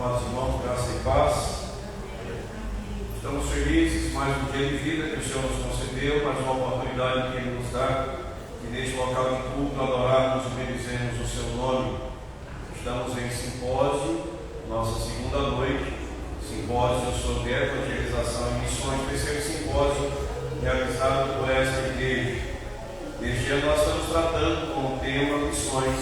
Amados irmãos, graça e paz. Estamos felizes, mais um dia de vida que o Senhor nos concedeu, mais uma oportunidade que Ele nos dá, que neste local de culto adorarmos e bendizemos o Seu nome. Estamos em simpósio, nossa segunda noite, simpósio sobre evangelização e missões, terceiro simpósio realizado por esta igreja. Neste ano nós estamos tratando com o tema missões,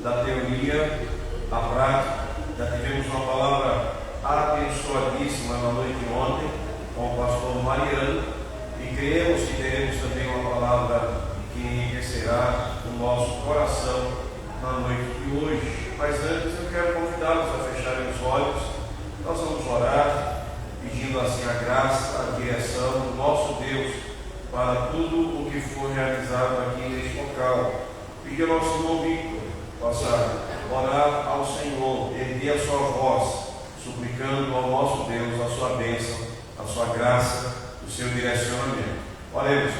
da teoria à prática. Já tivemos uma palavra abençoadíssima na noite de ontem com o pastor Mariano e cremos que teremos também uma palavra que enriquecerá o nosso coração na noite de hoje. Mas antes eu quero convidá-los a fecharem os olhos. Nós vamos orar pedindo assim a graça, a direção do nosso Deus para tudo o que for realizado aqui neste local. Pedir ao nosso irmão Victor possa orar ao Senhor, erguer a sua voz, suplicando ao nosso Deus a sua bênção, a sua graça, o seu direcionamento. Oremos.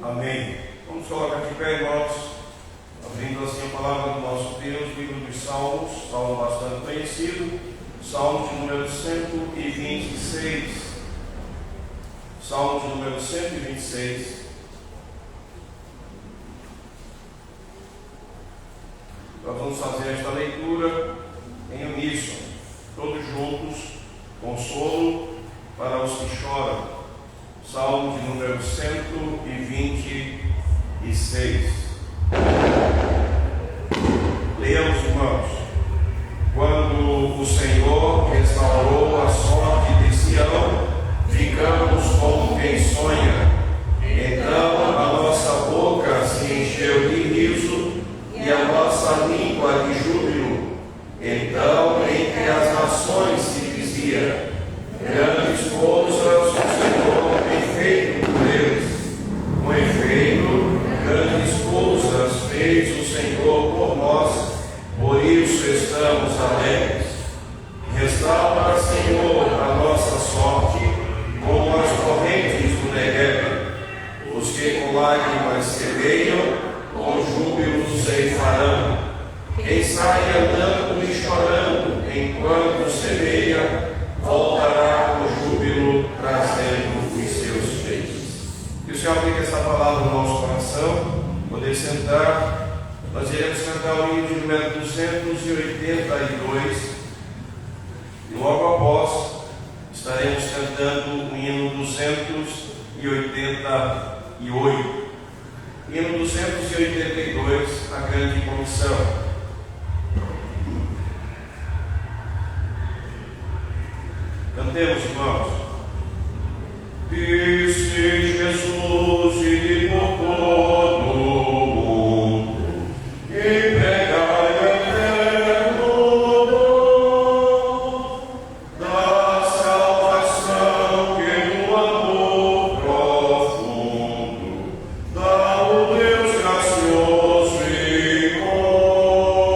Amém. Vamos colocar de pé, irmãos, abrindo assim a palavra do nosso Deus, livro dos Salmos, salmo bastante conhecido, Salmo de número 126. Salmo de número 126. Nós vamos fazer esta leitura em uníssono, todos juntos, consolo para os que choram. Salmo de número 126. Leamos, irmãos. Quando o Senhor restaurou a sorte de Sião, ficamos como quem sonha. Então a nossa boca se encheu de riso e a nossa língua de júbilo. Então entre as nações se dizia: grandes coisas o Senhor feito por eles. Com efeito, grandes coisas fez o Senhor por nós, por isso estamos alegres. Restaura, Senhor, a nossa sorte, como as correntes do Negueb. Os que com lágrimas semeiam, com júbilo ceifarão. Quem sai andando e chorando, enquanto semeia, voltará com júbilo, trazendo os seus feitos. Que o Senhor aplique essa palavra no nosso coração. Poder sentar. Nós iremos cantar o hino de número 282. E logo após estaremos cantando o hino 288. Hino 282, a grande comissão. Cantemos, irmãos. Disse Jesus e por todo o mundo, e pregai o eterno dom da salvação que no amor profundo dá o Deus gracioso e bom.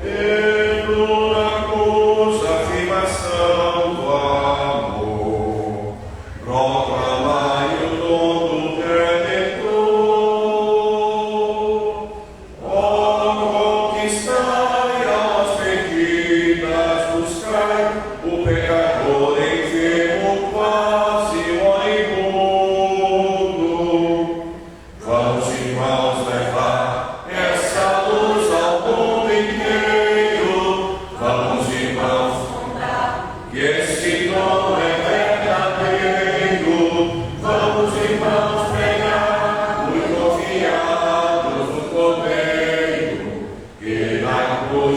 Tendo na cruz a afirmação do amor, proclama Senhor.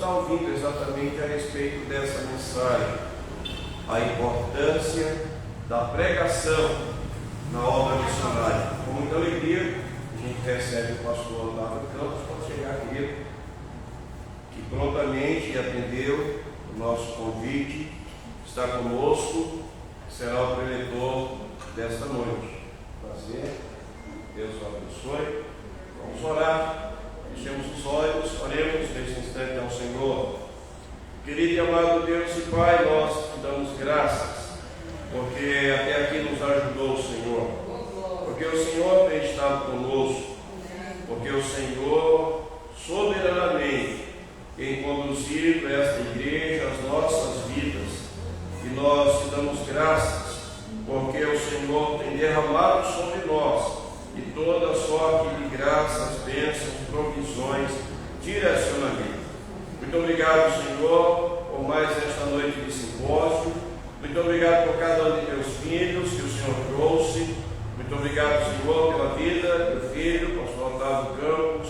ouvindo exatamente a respeito dessa mensagem, a importância da pregação na obra missionária. Com muita alegria, a gente recebe o pastor Otávio Campos, pode chegar aqui, que prontamente atendeu o nosso convite, está conosco, será o preletor desta noite. Prazer, Deus o abençoe. Vamos orar, fechemos os olhos, oremos neste instante ao Senhor. Querido e amado Deus e Pai, nós te damos graças, porque até aqui nos ajudou o Senhor, porque o Senhor tem estado conosco, porque o Senhor soberanamente tem conduzido esta igreja, as nossas vidas, e nós te damos graças, porque o Senhor tem derramado sobre nós e toda sorte de graças, bênçãos, provisões, direcionamento. Muito obrigado, Senhor, por mais esta noite de simpósio. Muito obrigado por cada um de teus filhos que o Senhor trouxe. Muito obrigado, Senhor, pela vida do filho, pastor Otávio Campos.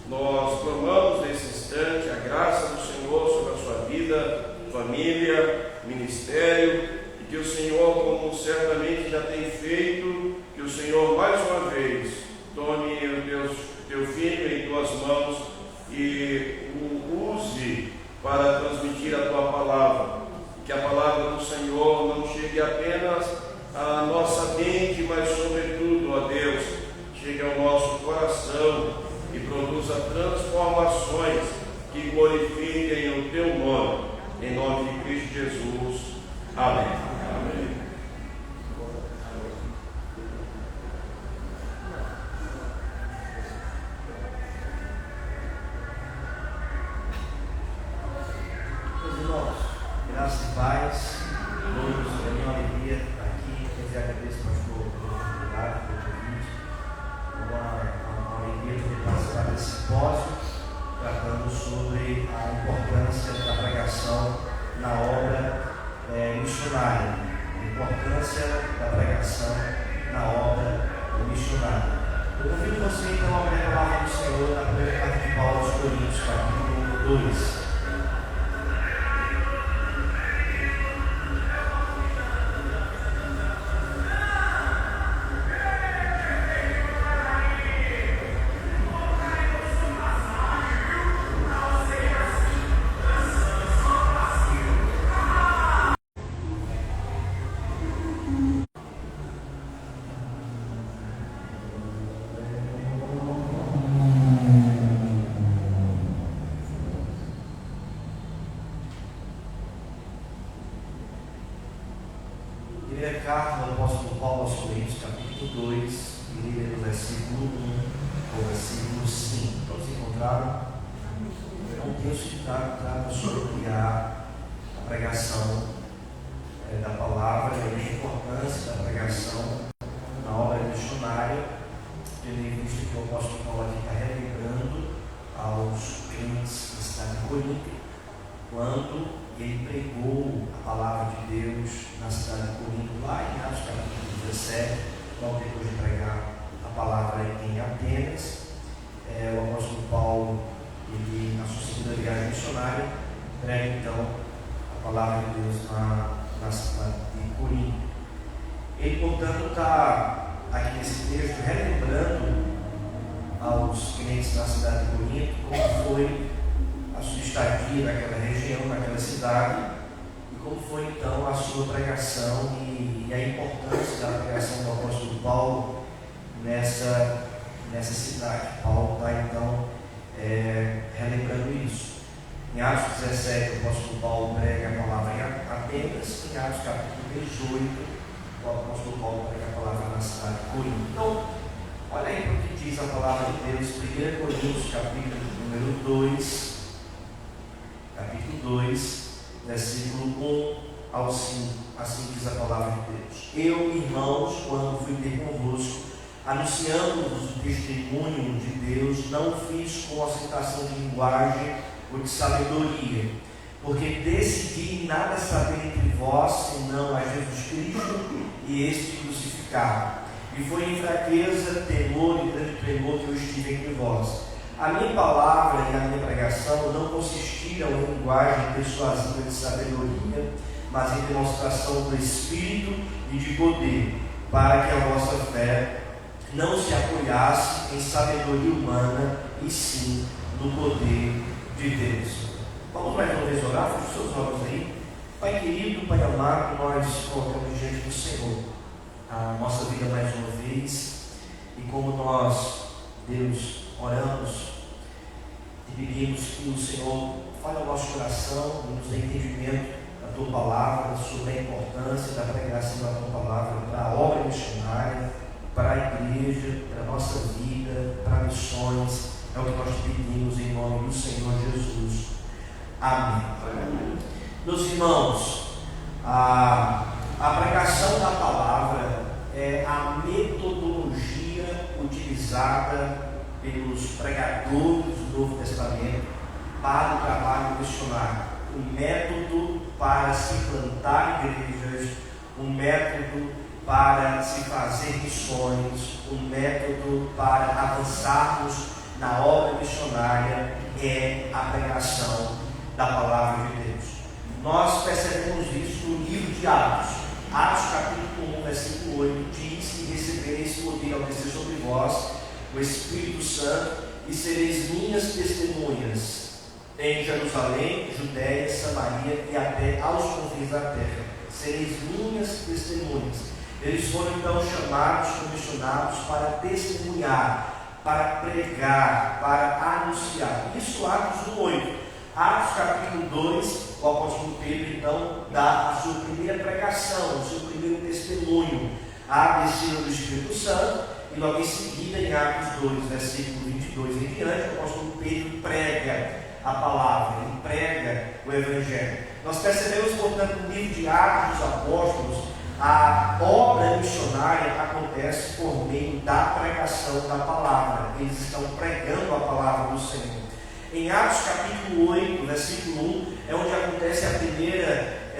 Nós clamamos nesse instante a graça do Senhor sobre a sua vida, família, ministério, e que o Senhor, como certamente já tem feito, que o Senhor mais uma vez tome o teu filho em tuas mãos e o use para transmitir a tua palavra. Que a palavra do Senhor não chegue apenas à nossa mente, mas sobretudo, ó Deus, chegue ao nosso coração e produza transformações que glorifiquem o teu nome. Em nome de Cristo Jesus. Amém. Amém. Meus irmãos, graças e paz, todos, é minha alegria estar aqui. Eu agradeço ao pastor pela oportunidade, pelo convite. Uma alegria poder participar desse simpósio, tratando sobre a importância da pregação na obra missionária. A importância da pregação na obra missionária. Eu convido você então a abrir a palavra do Senhor na primeira carta de Paulo aos Coríntios, capítulo 2. Primeira carta do apóstolo Paulo aos Coríntios, capítulo 2, e ler do versículo 1 ao versículo 5. Todos encontraram? É um texto que trata sobre a pregação da palavra e a importância da pregação na obra missionária, tendo em vista que o apóstolo Paulo aqui está relembrando aos crentes da cidade de Corinto, quando ele pregou a palavra de Deus na cidade de Corinto, lá em Atos capítulo 17, logo depois de pregar a palavra em Atenas. O apóstolo Paulo, ele, na sua segunda viagem missionária, prega então a palavra de Deus na cidade de Corinto. Ele, portanto, está aqui nesse texto relembrando aos crentes na cidade de Corinto como foi a sua estadia naquela região, naquela cidade, e como foi então a sua pregação e a importância da pregação do apóstolo Paulo nessa cidade. Paulo está então relembrando isso. Em Atos 17, o apóstolo Paulo prega a palavra em Atenas, em Atos capítulo 18, o apóstolo Paulo prega a palavra na cidade de Corinto. Então, olha aí para o que diz a palavra de Deus, 1 Coríntios capítulo número 2, capítulo 2, versículo 1 ao 5, assim diz a palavra de Deus. Eu, irmãos, quando fui ter convosco, anunciando-vos o testemunho de Deus, não fiz com ostentação de linguagem ou de sabedoria, porque decidi nada saber entre vós, senão a Jesus Cristo e este crucificado. E foi em fraqueza, temor e grande tremor que eu estive entre vós. A minha palavra e a minha pregação não consistiram em linguagem persuasiva de sabedoria, mas em demonstração do Espírito e de poder, para que a vossa fé não se apoiasse em sabedoria humana, e sim no poder de Deus. Vamos mais uma vez orar, feche os seus olhos aí. Pai querido, Pai amado, nós colocamos diante do Senhor a nossa vida mais uma vez, e como nós, Deus, oramos e pedimos que o Senhor fale ao nosso coração e nos dê entendimento da Tua Palavra, sobre a importância da pregação da Tua Palavra para a obra missionária, para a igreja, para a nossa vida, para missões. É o que nós pedimos em nome do Senhor Jesus. Amém. Meus irmãos, a pregação da palavra é a metodologia utilizada pelos pregadores do Novo Testamento para o trabalho missionário. Um método para se plantar igrejas, um método para se fazer missões, um método para avançarmos na obra missionária é a pregação da palavra de Deus. Nós percebemos isso no livro de Atos. Atos capítulo 1, versículo 8 diz que recebereis poder ao descer sobre vós o Espírito Santo e sereis minhas testemunhas em Jerusalém, Judéia, Samaria e até aos confins da terra. Sereis minhas testemunhas. Eles foram então chamados, comissionados para testemunhar, para pregar, para anunciar. Isso Atos 1:8. Atos capítulo 2, o apóstolo Pedro então dá a sua primeira pregação, o seu primeiro testemunho, a descida do Espírito Santo, e logo em seguida, em Atos 2, versículo 22 em diante, o apóstolo Pedro prega a palavra, ele prega o Evangelho. Nós percebemos, portanto, no livro de Atos dos Apóstolos, a obra missionária acontece por meio da pregação da palavra. Eles estão pregando a palavra do Senhor. Em Atos capítulo 8, versículo 1, é onde acontece a primeira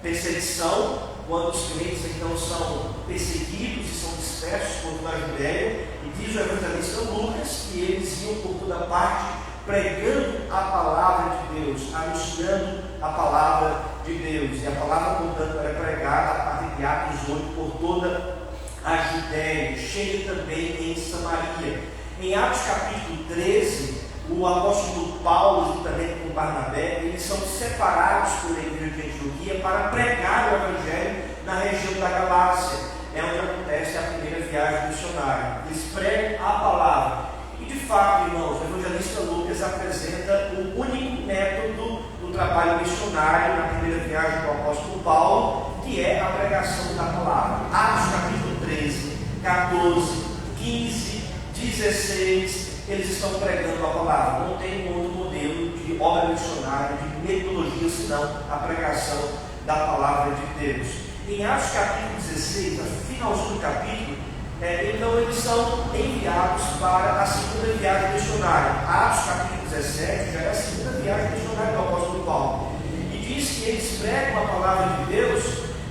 perseguição, quando os crentes então são perseguidos e são dispersos por toda a Judéia, e diz o evangelista Lucas que eles iam por toda parte pregando a palavra de Deus, anunciando a palavra de Deus. E a palavra, portanto, era pregada a partir de Atos 8 por toda a Judéia, chega também em Samaria. Em Atos capítulo 13, o apóstolo Paulo, juntamente com Barnabé, eles são separados pela igreja de Antioquia para pregar o Evangelho na região da Galácia. É onde acontece a primeira viagem missionária. Eles pregam a palavra. E de fato, irmãos, o evangelista Lucas apresenta o único método do trabalho missionário na primeira viagem do apóstolo Paulo, que é a pregação da palavra. Atos capítulo 13, 14, 15, 16, eles estão pregando a palavra. Não tem um outro modelo de obra missionária, de metodologia, senão a pregação da palavra de Deus. Em Atos capítulo 16, no finalzinho do capítulo, então eles são enviados para a segunda viagem missionária. Atos capítulo 17 já é a segunda viagem missionária do apóstolo Paulo. E diz que eles pregam a palavra de Deus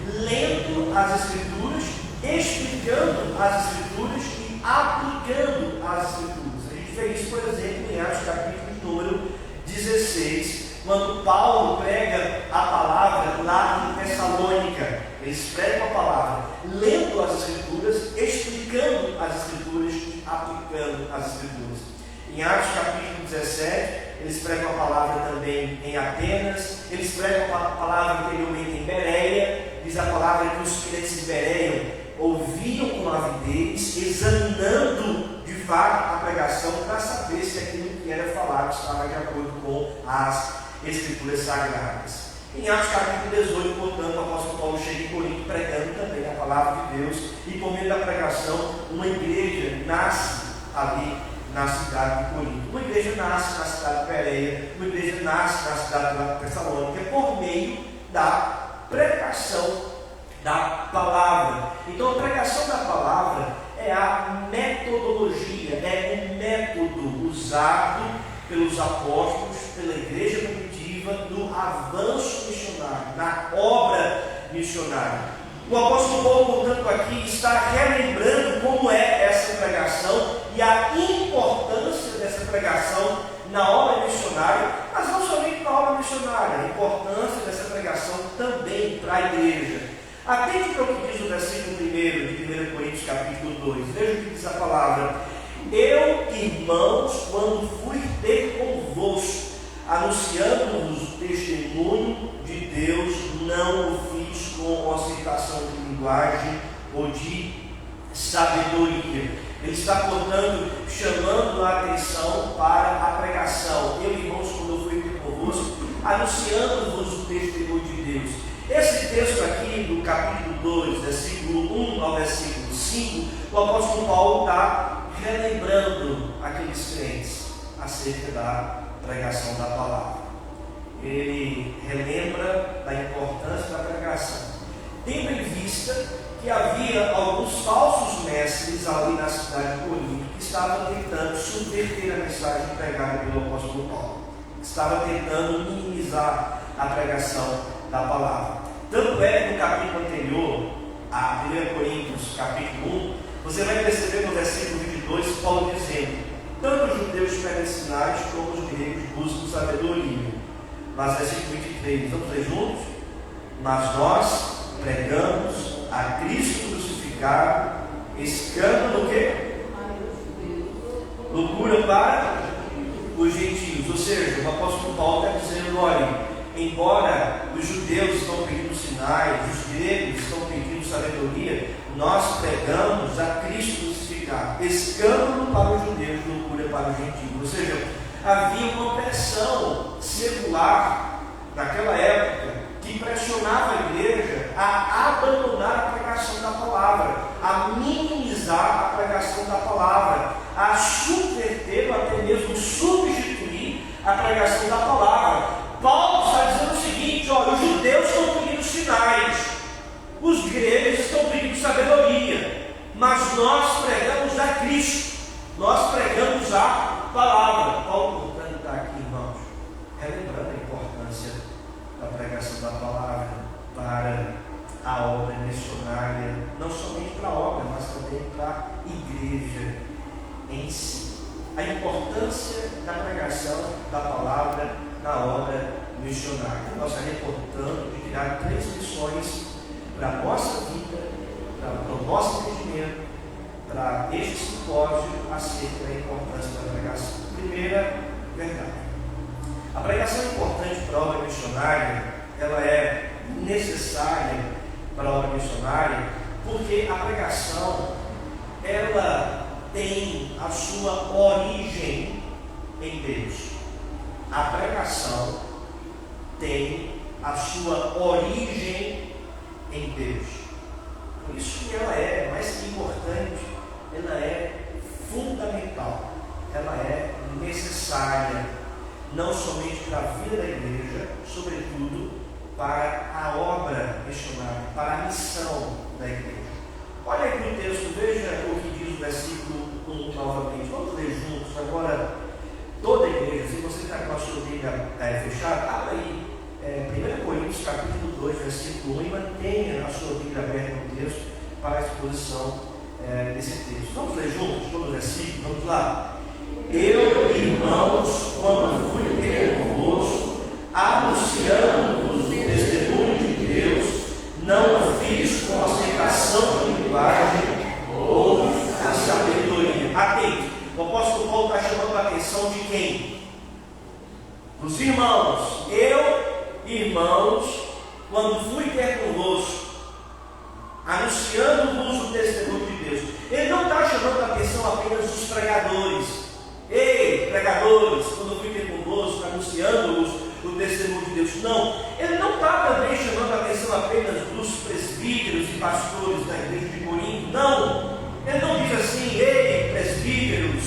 lendo as Escrituras, explicando as Escrituras e aplicando as Escrituras. A gente vê isso, por exemplo, em Atos capítulo número 16, quando Paulo prega a palavra lá em Tessalônica. Eles pregam a palavra lendo as Escrituras, explicando as Escrituras e aplicando as Escrituras. Em Atos capítulo 17, eles pregam a palavra também em Atenas, eles pregam a palavra anteriormente em Bereia. Diz a palavra que os crentes de Bereia ouviam com avidez, examinando de fato a pregação para saber se aquilo que era falado estava de acordo com as Escrituras Sagradas. Em Atos capítulo 18, portanto, o apóstolo Paulo chega em Corinto pregando também a palavra de Deus, e por meio da pregação, uma igreja nasce ali na cidade de Corinto. Uma igreja nasce na cidade de Bereia, uma igreja nasce na cidade de Tessalônica, por meio da pregação da palavra. Então, a pregação da palavra é a metodologia, é um método usado pelos apóstolos, pela igreja primitiva, no avanço missionário, na obra missionária. O apóstolo Paulo, portanto, aqui está relembrando como é essa pregação e a importância dessa irmãos, quando fui ter convosco, anunciando-vos o testemunho de Deus, não o fiz com ostentação de linguagem ou de sabedoria. Ele está, portanto, chamando a atenção para a pregação. Eu, irmãos, quando eu fui ter convosco, anunciando-vos o testemunho de Deus. Esse texto aqui, do capítulo 2, versículo 1 ao versículo 5, o apóstolo Paulo está relembrando aqueles crentes acerca da pregação da palavra. Ele relembra da importância da pregação, tendo em vista que havia alguns falsos mestres ali na cidade de Corinto que estavam tentando subverter a mensagem pregada pelo apóstolo Paulo, estavam tentando minimizar a pregação da palavra. Tanto é que no capítulo anterior, a 1 Coríntios, capítulo 1, você vai perceber no versículo 22, Paulo dizendo: tanto os judeus pedem sinais como os gregos buscam sabedoria. Mas versículo 23, vamos ler juntos? Mas nós pregamos a Cristo crucificado, escândalo o quê? Loucura para os gentios. Ou seja, o apóstolo Paulo está dizendo: olha, embora os judeus estão pedindo sinais, os gregos estão pedindo sabedoria, nós pregamos a Cristo crucificado, escândalo para os judeus, loucura para os gentios. Ou seja, havia uma pressão secular naquela época que pressionava a igreja a abandonar a pregação da palavra, a minimizar a pregação da palavra, a subverter ou até mesmo substituir a pregação da palavra. Paulo está dizendo o seguinte: olha, os judeus estão pedindo sinais, os gregos estão pedindo sabedoria, mas nós pregamos a Cristo, nós pregamos a palavra. Paulo, portanto, está aqui, irmãos, relembrando a importância da pregação da palavra para a obra missionária, não somente para a obra, mas também para a igreja em si. A importância da pregação da palavra na obra missionária. Nós estamos reportando de tirar 3 lições para a nossa vida, para o nosso entendimento, para este simpósio acerca da importância da pregação. Primeira verdade: a pregação é importante para a obra missionária, ela é necessária para a obra missionária, porque a pregação, ela tem a sua origem em Deus. A pregação tem a sua origem em Deus. Por isso que ela é mais que importante, ela é fundamental, ela é necessária, não somente para a vida da igreja, sobretudo para a obra missionária, para a missão da igreja. Olha aqui no texto, veja o que diz o versículo 1 novamente. Vamos ler juntos agora, toda a igreja. Se você está com a sua Bíblia fechada, abra aí 1 Coríntios capítulo 2, versículo 1, e mantenha a sua Bíblia aberta no texto para a exposição desse texto. Vamos ler juntos todo o versículo? Vamos lá. Eu, irmãos, quando fui ter convosco, anunciando-vos o testemunho de Deus, não o fiz com ostentação de linguagem ou a sabedoria. Atente, o apóstolo Paulo está chamando a atenção de quem? Dos irmãos. Eu, irmãos, quando fui ter convosco, anunciando-vos o testemunho de Deus. Ele não está chamando a atenção apenas dos pregadores. Ei, pregadores, quando eu fui ter convosco, anunciando-vos o testemunho de Deus. Não, ele não está também chamando a atenção apenas dos presbíteros e pastores da igreja de Corinto. Não, ele não diz assim: ei, presbíteros,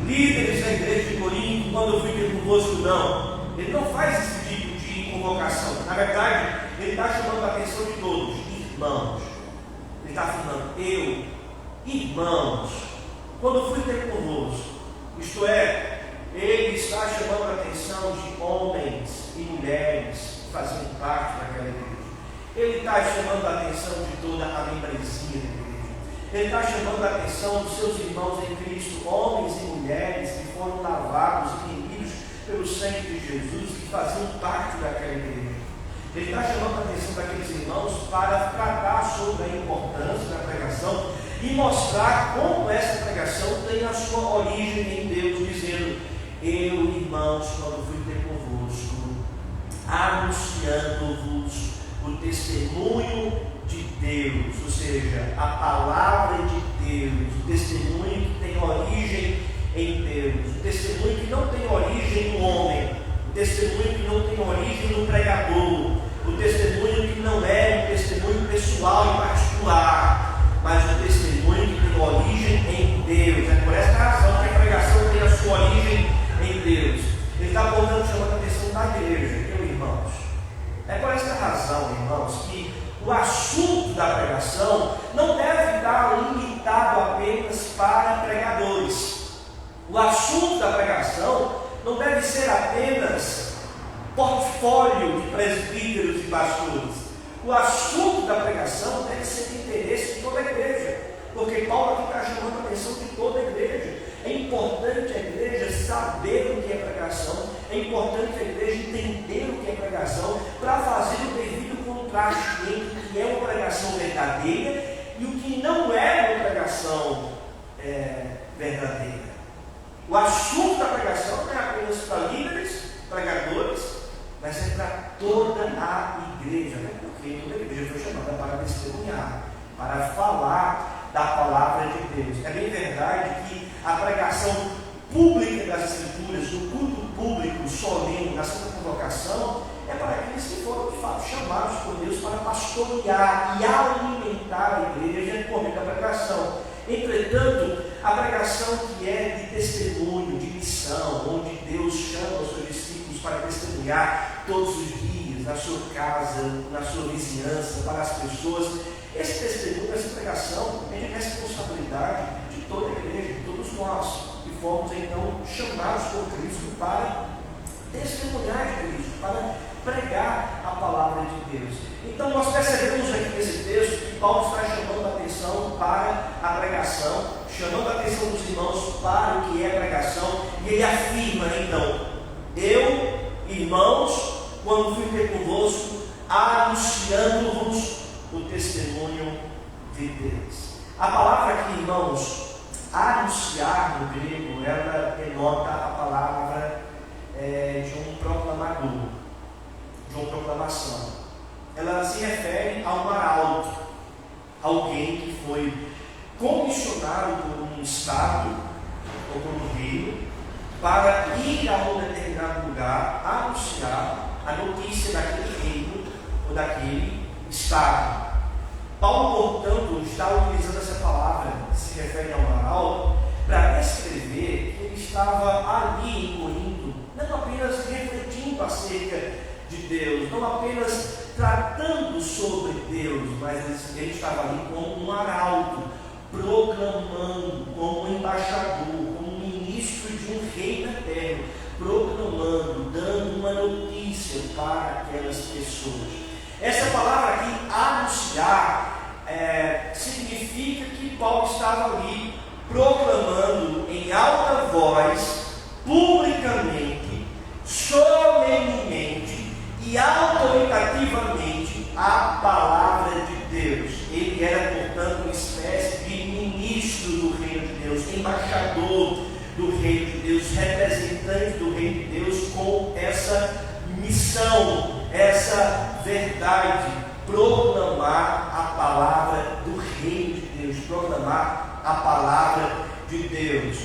líderes da igreja de Corinto, quando eu fui ter convosco. Não, ele não faz esse tipo de convocação. Na verdade, ele está chamando a atenção de todos, irmãos. Ele está afirmando: eu, irmãos, quando eu fui ter convosco. Isto é, ele está chamando a atenção de homens e mulheres que faziam parte daquela igreja. Ele está chamando a atenção de toda a membresia da igreja. Ele está chamando a atenção dos seus irmãos em Cristo, homens e mulheres que foram lavados e remidos pelo sangue de Jesus, que faziam parte daquela igreja. Ele está chamando a atenção daqueles irmãos para tratar sobre a importância da pregação e mostrar como essa pregação tem a sua origem em Deus, dizendo: eu, irmãos, quando fui ter convosco, anunciando-vos o testemunho de Deus, ou seja, a palavra de Deus, o testemunho que tem origem em Deus, o testemunho que não tem origem no homem, o testemunho que não tem origem no pregador, o testemunho que não é um testemunho pessoal e particular, mas um testemunho que tem origem em Deus. É por essa razão que a pregação tem a sua origem em Deus. Ele está apontando, chamando a atenção da igreja, meus irmãos. É por essa razão, irmãos, que o assunto da pregação não deve estar limitado apenas para pregadores. O assunto da pregação não deve ser apenas portfólio de presbíteros e pastores. O assunto da pregação deve ser de interesse de toda a igreja, porque Paulo aqui está chamando a atenção de toda a igreja. É importante a igreja saber o que é pregação, é importante a igreja entender o que é pregação, para fazer o devido contraste entre o que é uma pregação verdadeira e o que não é uma pregação verdadeira. O assunto da pregação não é apenas para líderes, pregadores, mas é para toda a igreja, né? Porque toda a igreja foi chamada para testemunhar, para falar da palavra de Deus. É bem verdade que a pregação pública das Escrituras, no culto público, solene, na sua convocação, é para aqueles que foram de fato chamados por Deus para pastorear e alimentar a igreja por meio da pregação. Entretanto, a pregação que é de testemunho, de missão, onde Deus chama os seus discípulos para testemunhar todos os dias, na sua casa, na sua vizinhança, para as pessoas, esse testemunho, essa pregação é de responsabilidade de toda a igreja, de todos nós, que fomos então chamados por Cristo para testemunhar de Cristo, para pregar a palavra de Deus. Então nós percebemos aqui nesse texto que Paulo está chamando a atenção para a pregação, chamando a atenção dos irmãos para o que é pregação, e ele afirma então: eu, irmãos, quando fui ter convosco, anunciando-vos o testemunho de Deus. A palavra aqui, irmãos, anunciar no grego, ela denota a palavra de um proclamador, de uma proclamação. Ela se refere a um arauto, alguém que foi comissionado por um estado ou por um reino para ir a um determinado lugar anunciar a notícia daquele reino ou daquele estado. Paulo, portanto, está utilizando essa palavra, que se refere a um arauto, para descrever que ele estava ali em Corinto, não apenas refletindo acerca de Deus, não apenas tratando sobre Deus, mas ele estava ali como um arauto, proclamando, como um embaixador, como um ministro de um reino eterno, proclamando, dando uma notícia para aquelas pessoas. Essa palavra aqui, anunciar, significa que Paulo estava ali proclamando em alta voz, publicamente, solenemente e autoritativamente a palavra de Deus. Ele era, portanto, uma espécie de ministro do reino de Deus, embaixador do reino de Deus, representante do reino de Deus, com essa missão, essa verdade, proclamar a palavra do reino de Deus, proclamar a palavra de Deus.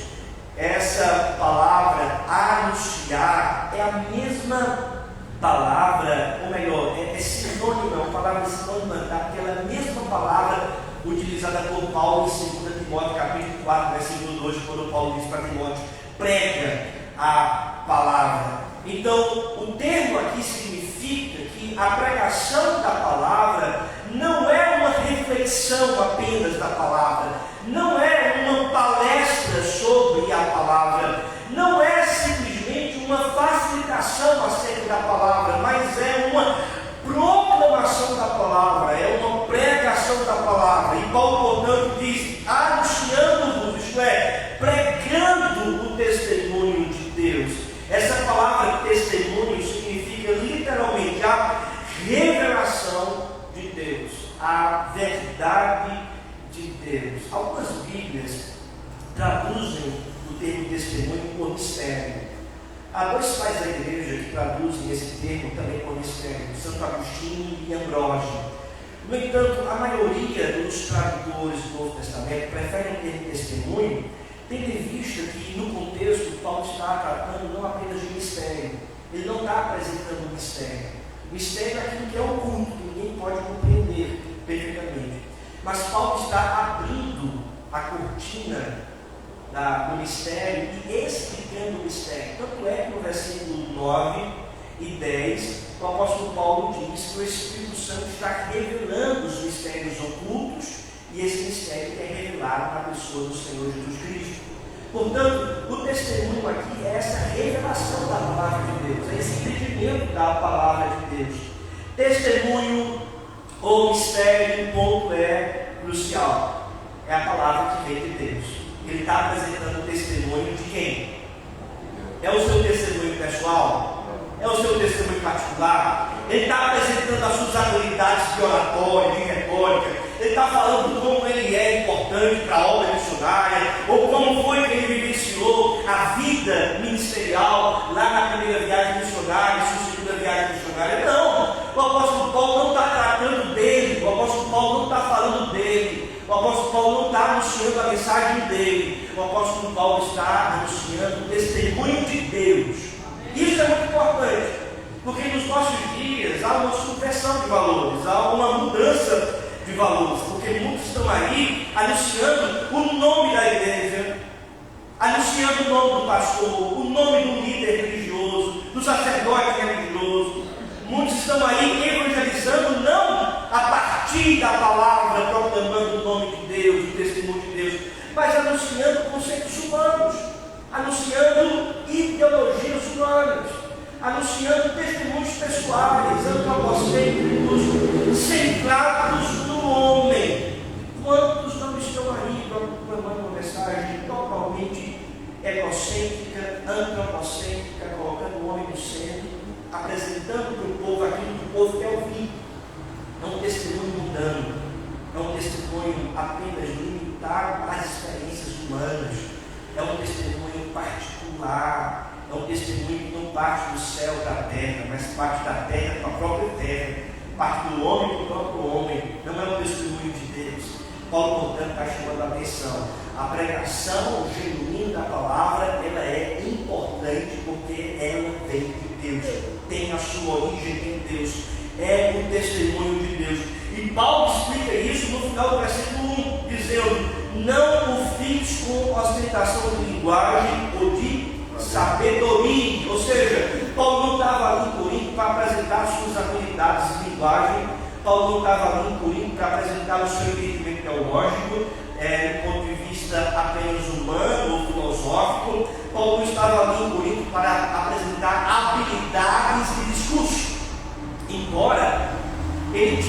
Essa palavra anunciar é a mesma palavra, ou melhor, é sinônima, uma palavra sinônima daquela mesma palavra utilizada por Paulo em 2 Timóteo capítulo 4, versículo 2, quando Paulo diz para Timóteo: prega a palavra. Então, o termo aqui significa que a pregação da palavra não é uma reflexão apenas da palavra, não é uma palestra sobre a palavra, não é simplesmente uma facilitação acerca da palavra, mas é uma proclamação da palavra, é uma pregação da palavra. E Paulo, portanto, diz: anunciando-vos, isto é, pregando o testemunho de Deus. Essa palavra testemunho significa literalmente a revelação de Deus, a verdade de Deus. Algumas testemunho por mistério. Há dois pais da igreja que traduzem esse termo também por mistério, Santo Agostinho e Ambrósio. No entanto, a maioria dos tradutores do Novo Testamento preferem o termo testemunho, tendo em vista que, no contexto, Paulo está tratando não apenas de mistério. Ele não está apresentando mistério. Mistério é aquilo que é oculto, que ninguém pode compreender perfeitamente. Mas Paulo está abrindo a cortina do mistério e explicando o mistério. Tanto é que no versículo 9 e 10, o apóstolo Paulo diz que o Espírito Santo está revelando os mistérios ocultos, e esse mistério é revelado na pessoa do Senhor Jesus Cristo. Portanto, o testemunho aqui é essa revelação da palavra de Deus, é esse entendimento da palavra de Deus. Testemunho ou mistério, ponto é crucial. É a palavra que vem de Deus. Ele está apresentando o testemunho de quem? É o seu testemunho pessoal? É o seu testemunho particular? Ele está apresentando as suas habilidades de oratória, de retórica. Ele está falando como ele é importante para a obra missionária, ou como foi que ele vivenciou a vida ministerial lá na primeira viagem missionária, sua segunda viagem missionária. Não, o apóstolo Paulo não está tratando dele, o apóstolo Paulo não está falando dele, o apóstolo Paulo não está anunciando a mensagem dele, o apóstolo Paulo está anunciando o testemunho de Deus. Isso é muito importante, porque nos nossos dias há uma subversão de valores, há uma mudança de valores, porque muitos estão aí anunciando o nome da igreja, anunciando o nome do pastor, o nome do líder religioso, do sacerdote religioso. Muitos estão aí evangelizando não a partir da palavra, proclamando o nome de Deus, o testemunho de Deus, mas anunciando conceitos humanos, anunciando ideologias humanas, anunciando testemunhos pessoais, antropocêntricos, centrados no homem. Quantos não estão aí proclamando uma mensagem totalmente egocêntrica, antropocêntrica, colocando o homem no centro, apresentando para o povo aquilo que o povo quer ouvir? É um testemunho mundano, é um testemunho apenas limitado às experiências humanas, é um testemunho particular, é um testemunho que não parte do céu da terra, mas parte da terra para a própria terra, parte do homem para o próprio homem. Não é um testemunho de Deus. Paulo, portanto, está chamando a atenção. A pregação genuína da palavra, ela é importante porque ela vem de Deus, tem a sua origem em Deus, é o testemunho de Deus. E Paulo explica isso no final do versículo 1, dizendo: não o fiz com ostentação de linguagem ou de sabedoria. Ou seja, Paulo não estava ali em Corinto para apresentar suas habilidades de linguagem, Paulo não estava ali em Corinto para apresentar o seu entendimento teológico, do ponto de vista apenas humano ou filosófico. Paulo não estava ali em Corinto para apresentar habilidades de discurso, embora ele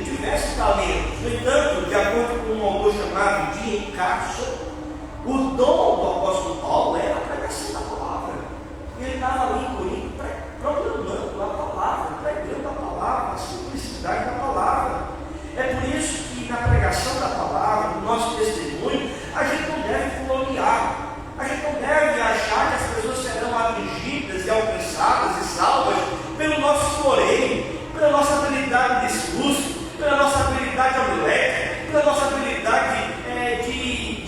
tivesse talentos. No entanto, de acordo com um autor chamado D.A. Carson, o dom do apóstolo Paulo era a pregação da palavra. Ele estava ali em Corinto proclamando a palavra, pregando a palavra, a simplicidade da palavra. É por isso que na pregação da palavra, no nosso testemunho, a gente não deve coloniar, a gente não deve achar que as pessoas serão atingidas e alcançadas e salvas pelo nosso floreio, pela nossa habilidade de discurso, pela nossa habilidade homilética, pela nossa habilidade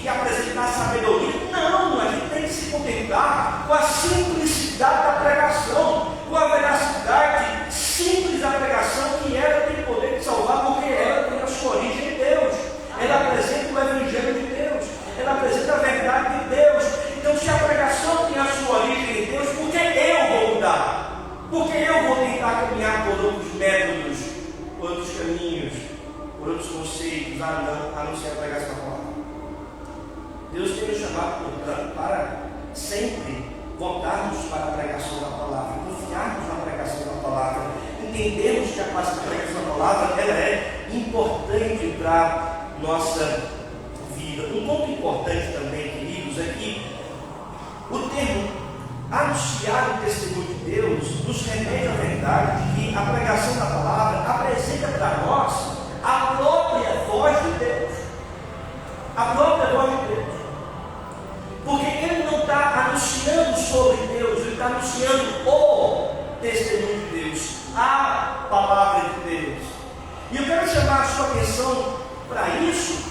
de apresentar sabedoria. Não, a gente tem que se contentar com a simplicidade da pregação, com a veracidade simples da pregação, que ela tem poder de salvar, porque ela tem a sua origem em Deus. Ela apresenta o Evangelho de Deus, ela apresenta a verdade de Deus. Então, se a pregação tem a sua origem em Deus, por que eu vou mudar? Porque eu vou tentar caminhar por outros métodos, por outros caminhos, por outros conceitos, a não ser a pregação da palavra. Deus tem nos chamado, portanto, para sempre voltarmos para a pregação da palavra, confiarmos na pregação da palavra, entendermos que a pregação da palavra ela é importante para a nossa vida. Um ponto importante também, queridos, é que o termo anunciar o testemunho de Deus nos remete à verdade de que a pregação da palavra apresenta para nós a própria voz de Deus. A própria voz de Deus. anunciando sobre Deus, ele está anunciando o testemunho de Deus, a palavra de Deus. E eu quero chamar a sua atenção para isso,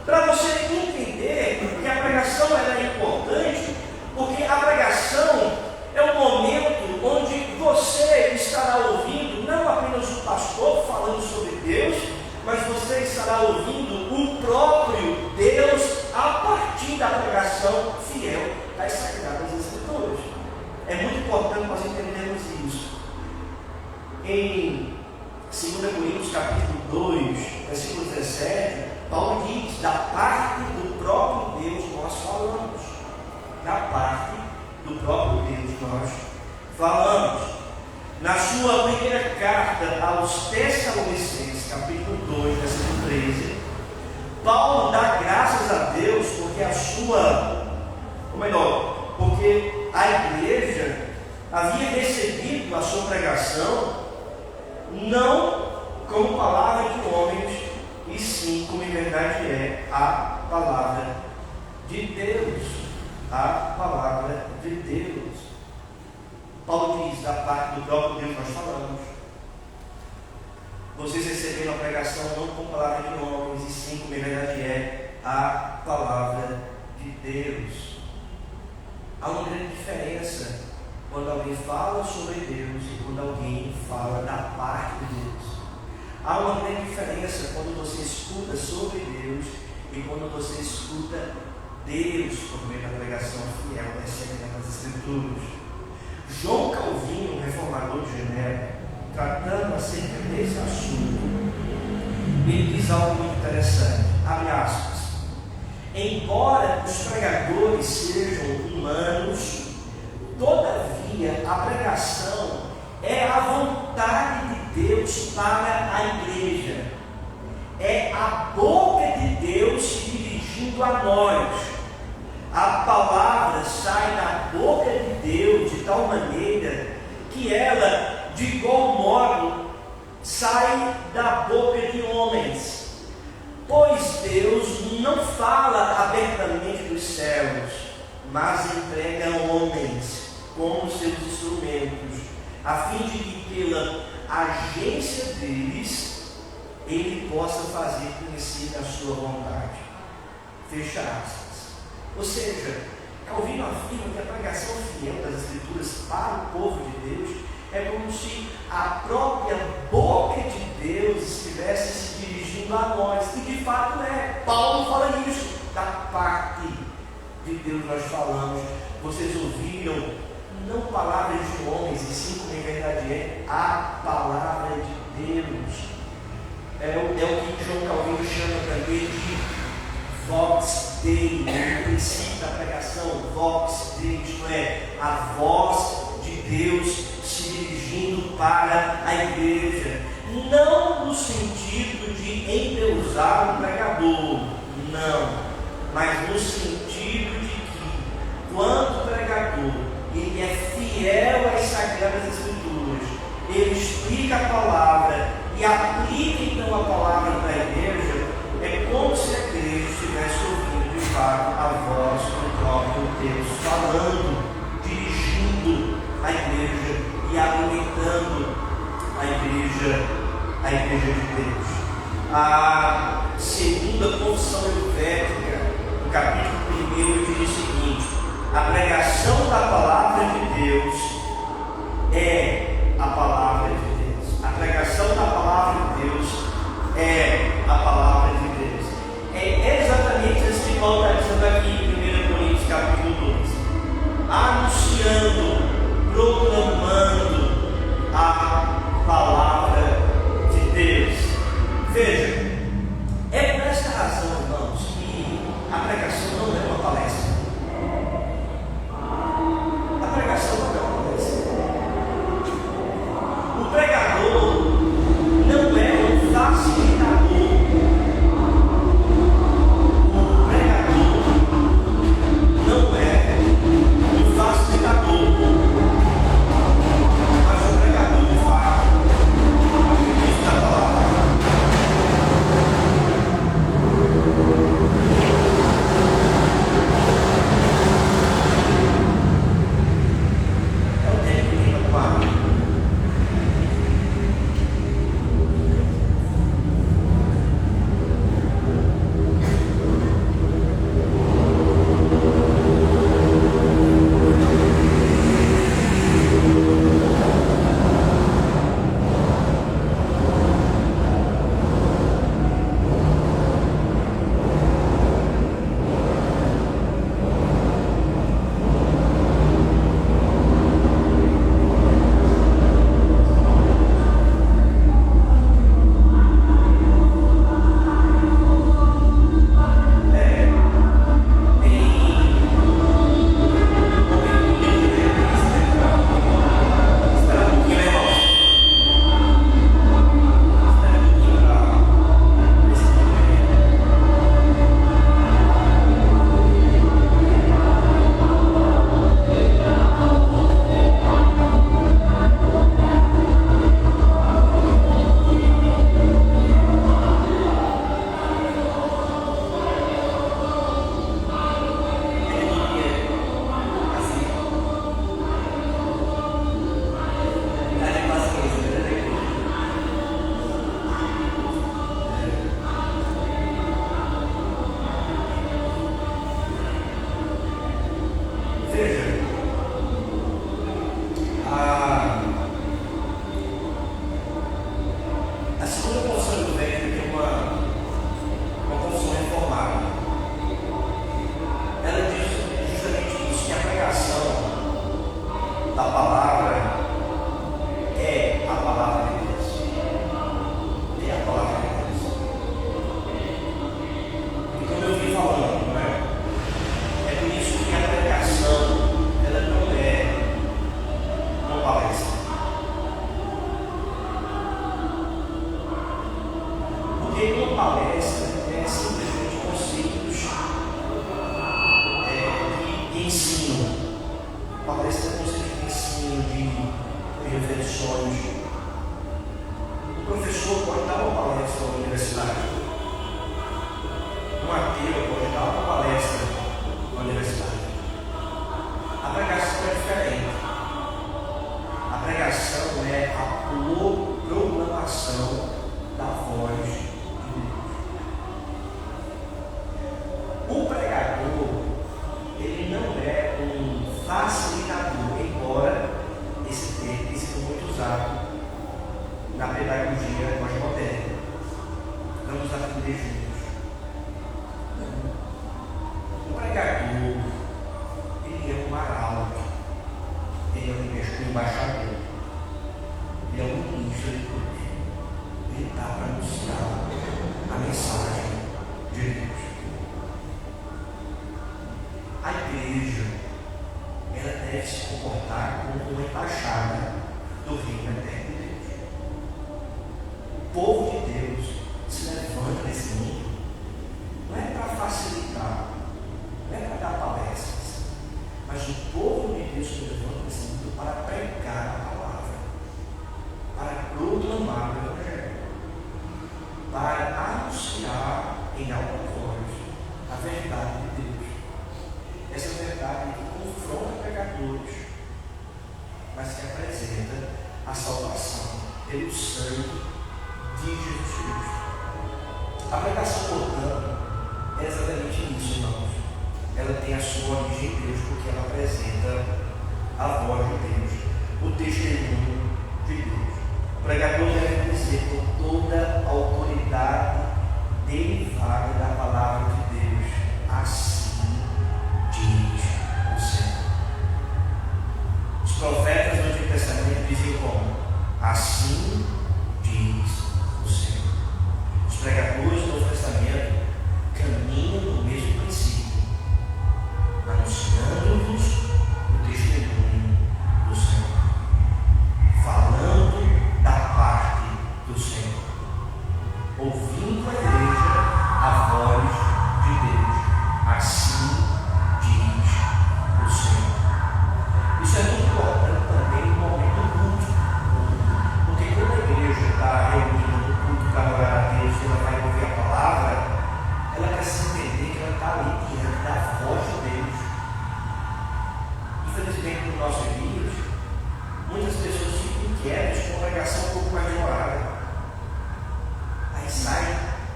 para você entender que a pregação ela é importante, porque a pregação é um momento onde você estará ouvindo não apenas o pastor falando sobre Deus, mas você estará ouvindo o próprio Deus a partir da pregação fiel das Sagradas Escrituras. É muito importante nós entendermos isso. Em 2 Coríntios capítulo 2, versículo 17, Paulo diz: da parte do próprio Deus nós falamos. Da parte do próprio Deus nós falamos. Na sua primeira carta aos Tessalonicenses, capítulo 2, versículo 13, Paulo dá graças a Deus porque porque a igreja havia recebido a sua pregação não como palavra de homens, e sim como em verdade é a palavra de Deus. A palavra de Deus. Paulo diz: da parte do próprio Deus nós falamos. Vocês receberam a pregação não com palavra de homens, e sim como em verdade é a palavra de Deus. Há uma grande diferença quando alguém fala sobre Deus e quando alguém fala da parte de Deus. Há uma grande diferença quando você escuta sobre Deus e quando você escuta Deus por meio da pregação fiel das Sagradas Escrituras. João Calvino, reformador de Genebra, tratando acerca desse assunto, ele diz algo muito interessante, abre aspas: embora os pregadores sejam humanos, todavia a pregação é a vontade de Deus para a igreja, é a boca de Deus se dirigindo a nós. A palavra sai da boca de Deus de tal maneira que ela, de igual modo, sai da boca de homens. Pois Deus não fala abertamente dos céus, mas emprega homens como seus instrumentos, a fim de que pela agência deles ele possa fazer conhecida a sua vontade. Fecha aspas. Ou seja, Calvino afirma que a pregação fiel das Escrituras para o povo de Deus é como se a própria boca de Deus estivesse se dirigindo a nós, e de fato é. Paulo fala isso: da parte de Deus nós falamos. Vocês ouviram não palavras de homens, e sim como em verdade é a palavra de Deus. É o que João Calvino chama também de Vox Dei, no princípio da pregação, Vox Dei, isto é, a voz de Deus se dirigindo para a igreja, não no sentido de endeusar o pregador, não, mas no sentido de que, quando o pregador ele é fiel às Sagradas Escrituras, ele explica a palavra e aplica então a palavra para a igreja, é como se a igreja estivesse ouvindo de fato a voz do próprio Deus falando, dirigindo a igreja e alimentando a igreja de Deus. A segunda confissão helvética, no capítulo 1, diz o seguinte: a pregação da palavra de Deus é a palavra de Deus. A pregação da palavra de Deus é a palavra de Deus. É exatamente isso que Paulo está dizendo aqui em 1 Coríntios capítulo 2. Anunciando, proclamando a palavra de Deus. Veja, é por esta razão, irmãos, que a pregação não é uma palestra. A pregação não é uma palestra. ensino. Palestra consiste de ensino, de reflexões. O professor pode dar uma palestra na universidade. Um ateu pode dar uma palestra na universidade. A pregação é diferente. A pregação é a proclamação da voz de Deus. O pregador, ele não é um facilitador, embora esse termo tenha sido muito usado na pedagogia mais moderna. Vamos aprender juntos. O pregador, ele é um arauto, ele é um embaixador, ele é um ministro de Deus. Ele está para anunciar a mensagem de Deus. A igreja, ela deve se comportar como uma embaixada do reino eterno de Deus. O povo de Deus se levanta nesse mundo, não é para facilitar, não é para dar palestras, mas o povo de Deus se levanta nesse mundo para pregar a palavra, para proclamar o Evangelho, para anunciar em alta voz a verdade de Deus. Essa verdade que confronta pecadores, mas que apresenta a salvação pelo sangue de Jesus Cristo. A pregação, portanto, é exatamente isso, irmãos. Ela tem a sua origem em Deus, porque ela apresenta a voz de Deus, o testemunho de Deus. O pregador deve dizer com toda a autoridade derivada da palavra de Deus: assim diz o Senhor. Os profetas do Antigo Testamento dizem como? Assim diz o Senhor. Os pregadores do Novo Testamento caminham no mesmo princípio, anunciando-vos o testemunho do Senhor, falando da parte do Senhor, ouvindo a igreja a voz de Deus. Assim diz o Senhor. Isso é muito importante também no momento do culto, porque quando a igreja está reunida no culto para adorar a Deus e ela vai ouvir a palavra, ela precisa entender que ela está ali diante da voz de Deus. Infelizmente, nos nossos dias, muitas pessoas ficam inquietas com a pregação um pouco mais demorada. Aí sai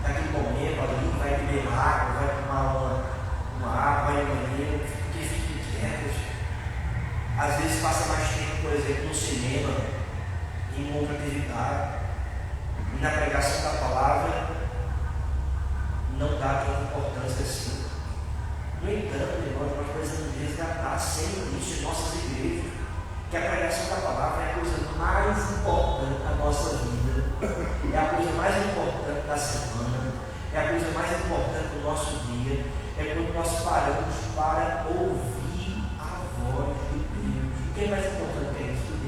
daquele momento ali, vai beber água, vai tomar uma água, vai no banheiro, porque ficam inquietas. Às vezes passa mais tempo, por exemplo, no cinema, em uma outra atividade, e na pregação da palavra não dá tanta importância assim. No entanto, irmãos, nós precisamos resgatar sempre isso em nossas igrejas, que a pregação da palavra é a coisa mais importante da nossa vida, é a coisa mais importante da semana, é a coisa mais importante do nosso dia, é quando nós paramos para ouvir a voz de Deus. O que é mais importante que isso? O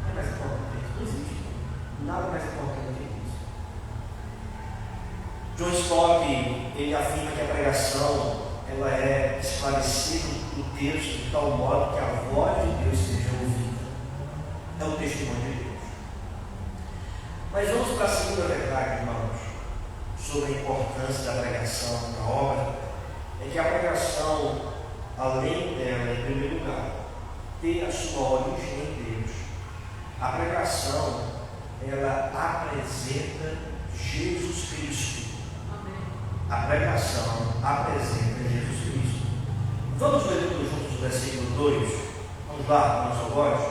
que é mais importante que isso? Não existe. Nada mais importante que isso. John Stott, ele afirma que a pregação ela é esclarecida no texto de tal modo que a voz de Deus seja ouvida. É o testemunho de Deus. Mas vamos para a segunda verdade, irmãos, sobre a importância da pregação na obra, é que a pregação, além dela, em primeiro lugar, ter a sua origem em Deus. A pregação, ela apresenta Jesus Cristo. A pregação apresenta Jesus Cristo. Vamos ler todos juntos o versículo 2. Vamos lá, com a sua voz.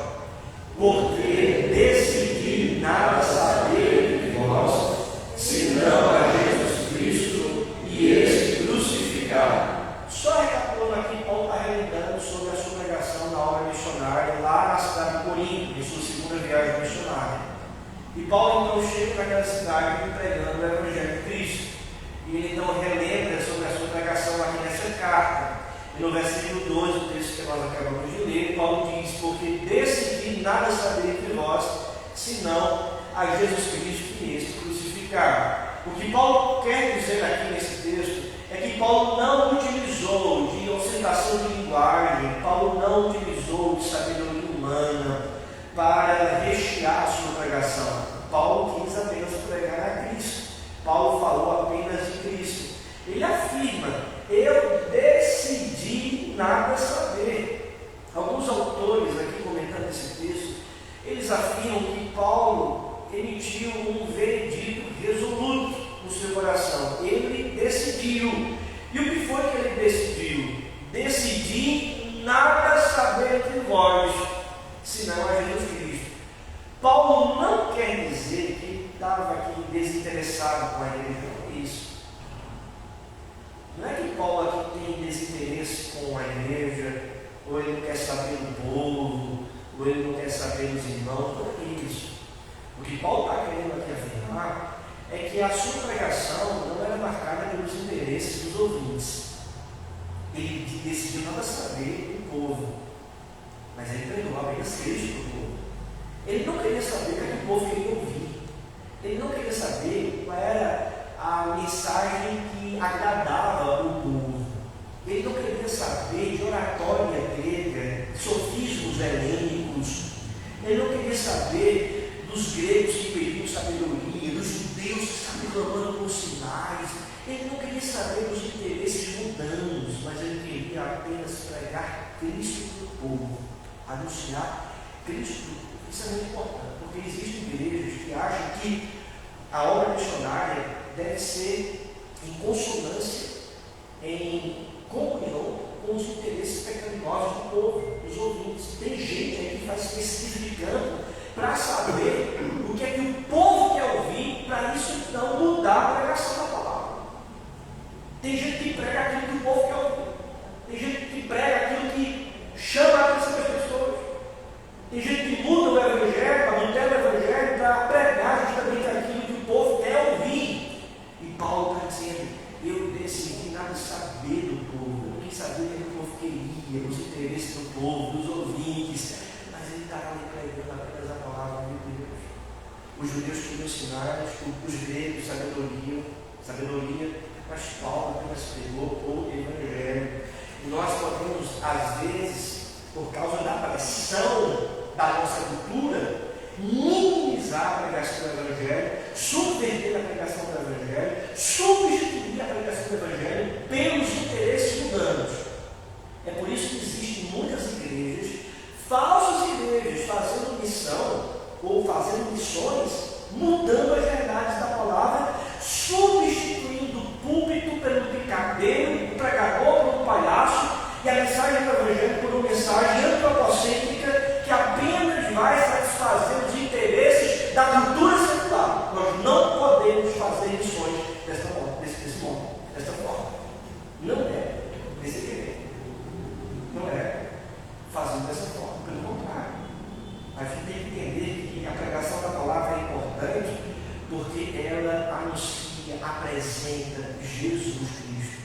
Porque decidi nada saber de vós, senão a Jesus Cristo e este crucificado. Só recapitulando aqui, Paulo está relembrando sobre a sua pregação na obra missionária lá na cidade de Corinto, em sua segunda viagem missionária. E Paulo então chega naquela cidade pregando o Evangelho de Cristo. E ele então relembra sobre a sua pregação aqui nessa carta. E no versículo 12, o texto que nós acabamos de ler, Paulo diz: porque decidi nada saber entre vós, senão a Jesus Cristo e este crucificado. O que Paulo quer dizer aqui nesse texto é que Paulo não utilizou de ostentação de linguagem, Paulo não utilizou de sabedoria humana para rechear a sua pregação. Paulo quis apenas pregar a Cristo. Paulo falou apenas de Cristo. Ele afirma: eu decidi nada saber. Alguns autores aqui comentando esse texto, eles afirmam que Paulo emitiu um veredito resoluto no seu coração. Ele decidiu. E o que foi que ele decidiu? Decidi nada saber entre vós, senão a Jesus Cristo. Paulo não quer dizer que ele estava aqui desinteressado com a igreja, não é isso. Não é que Paulo aqui tem desinteresse com a igreja, ou ele não quer saber do povo, ou ele não quer saber dos irmãos, não é isso. O que Paulo está querendo aqui afirmar é que a sua pregação não era marcada pelos interesses dos ouvintes. Ele decidiu nada saber do povo, mas ele pregou apenas Cristo para o povo. Ele não queria saber o que o povo queria ouvir. Ele não queria saber qual era a mensagem que agradava o povo. Ele não queria saber de oratória grega, sofismos helênicos. Ele não queria saber dos gregos que pediam sabedoria, dos judeus que estavam clamando por sinais. Ele não queria saber dos interesses mundanos, mas ele queria apenas pregar Cristo para o povo, anunciar Cristo. Isso é muito importante, porque existem igrejas que acham que a obra missionária deve ser em consonância, em comunhão com os interesses pecaminosos do povo, dos ouvintes. Tem gente aí que faz pesquisa de campo para saber o que é que o povo quer ouvir, para isso então mudar a pregação da palavra. Tem gente que prega aquilo que o povo quer ouvir. Tem gente que prega aquilo que chama a atenção das pessoas. Tem gente que muda o evangelho, mantém o evangelho para pregar justamente aquilo que o povo quer ouvir. E Paulo está dizendo: eu decidi nada saber do povo, eu não quis saber o que o povo queria, os interesses do povo, dos ouvintes, mas ele estava ali pregando apenas a palavra de Deus. Os judeus queriam ensinar, os gregos sabedoria, mas Paulo apenas pregou o evangelho. E nós podemos, às vezes, por causa da pressão da nossa cultura, minimizar a pregação do Evangelho, subverter a pregação do Evangelho, substituir a pregação do Evangelho pelos interesses mundanos. É por isso que existem muitas igrejas, falsas igrejas, fazendo missão ou fazendo missões, mudando as verdades da palavra, substituindo o púlpito pelo picadeiro, o pregador pelo palhaço, e a mensagem do Evangelho por uma mensagem antropocêntrica que apenas vai satisfazer os interesses da cultura secular. Nós não podemos fazer missões dessa forma. Não é desse jeito. Não é fazendo dessa forma. Pelo contrário. A gente tem que entender que a pregação da palavra é importante porque ela anuncia, apresenta Jesus Cristo.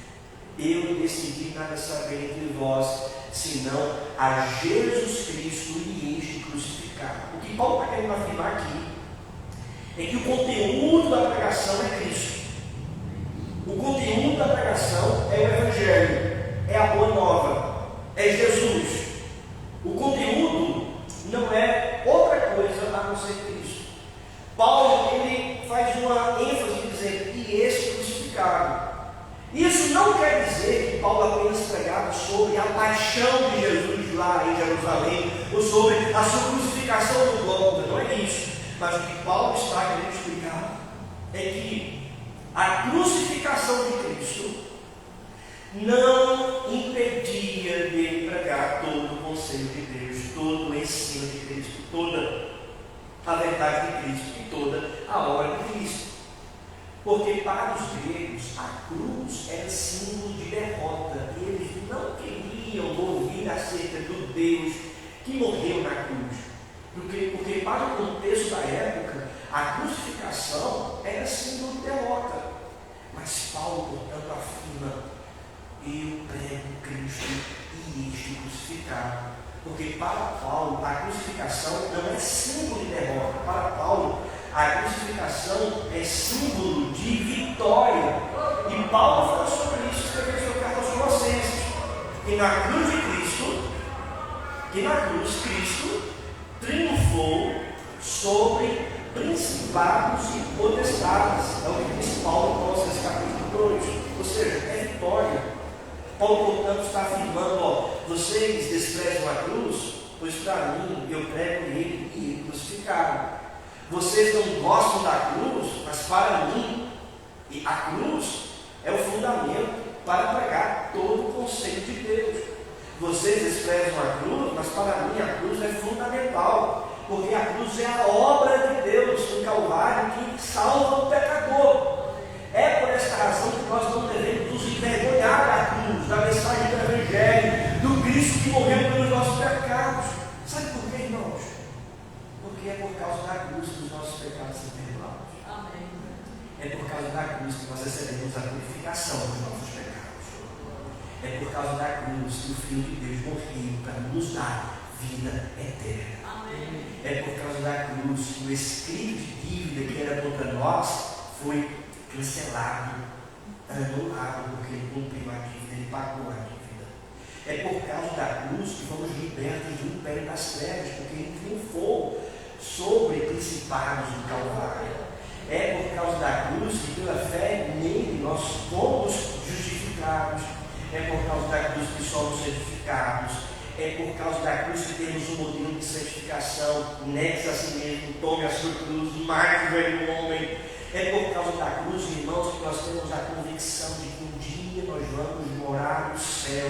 Eu decidi nada saber entre vós, senão a Jesus Cristo e este crucificado. O que Paulo está querendo afirmar aqui é que o conteúdo da pregação é Cristo. O conteúdo da pregação é o Evangelho, é a Boa Nova, é Jesus. O conteúdo não é outra coisa a não ser Cristo. Paulo ele faz uma ênfase dizendo: e este crucificado. Isso não quer dizer que Paulo apenas pregava sobre a paixão de Jesus lá em Jerusalém, ou sobre a sua crucificação no Gólgota, não é isso. Mas o que Paulo está querendo explicar é que a crucificação de Cristo não impedia dele pregar todo o conselho de Deus, todo o ensino de Cristo, toda a verdade de Cristo e toda a obra de Cristo. Porque para os gregos a cruz era símbolo de derrota. E eles não queriam ouvir acerca do Deus que morreu na cruz. Porque para o contexto da época, a crucificação era símbolo de derrota. Mas Paulo, portanto, afirma: eu prego Cristo e este crucificado. Porque para Paulo a crucificação não é símbolo de derrota. Para Paulo a crucificação é símbolo de vitória. E Paulo fala sobre isso. que na cruz Cristo triunfou sobre principados e potestades. É o que diz Paulo em Colossenses capítulo 2. Ou seja, é vitória. Paulo, portanto, está afirmando: vocês desprezam a cruz, pois para mim eu prego ele e ele crucificado. Vocês não gostam da cruz, mas para mim, e a cruz é o fundamento para pregar todo o conceito de Deus. Vocês desprezam a cruz, mas para mim a cruz é fundamental, porque a cruz é a obra de Deus no Calvário que salva o pecador. É por esta razão que nós não devemos nos envergonhar da cruz, da mensagem do Evangelho, do Cristo que morreu pelos nossos pecados. Sabe por quê, irmãos? Porque é por causa da cruz que os nossos pecados são perdoados. Amém. É por causa da cruz que nós recebemos a purificação dos nossos pecados. É por causa da cruz que o Filho de Deus morreu para nos dar vida eterna. Amém. É por causa da cruz que o escrito de dívida que era contra nós foi cancelado, anulado, porque ele cumpriu a dívida, ele pagou a dívida. É por causa da cruz que fomos libertos do império das trevas, porque ele triunfou sobre principados do Calvário. É por causa da cruz que pela fé nele nós fomos justificados. É por causa da cruz que somos santificados. É por causa da cruz que temos um modelo de santificação. Negue-se a si mesmo, tome a sua cruz, mate o velho homem. É por causa da cruz, irmãos, que nós temos a convicção de que um dia nós vamos morar no céu,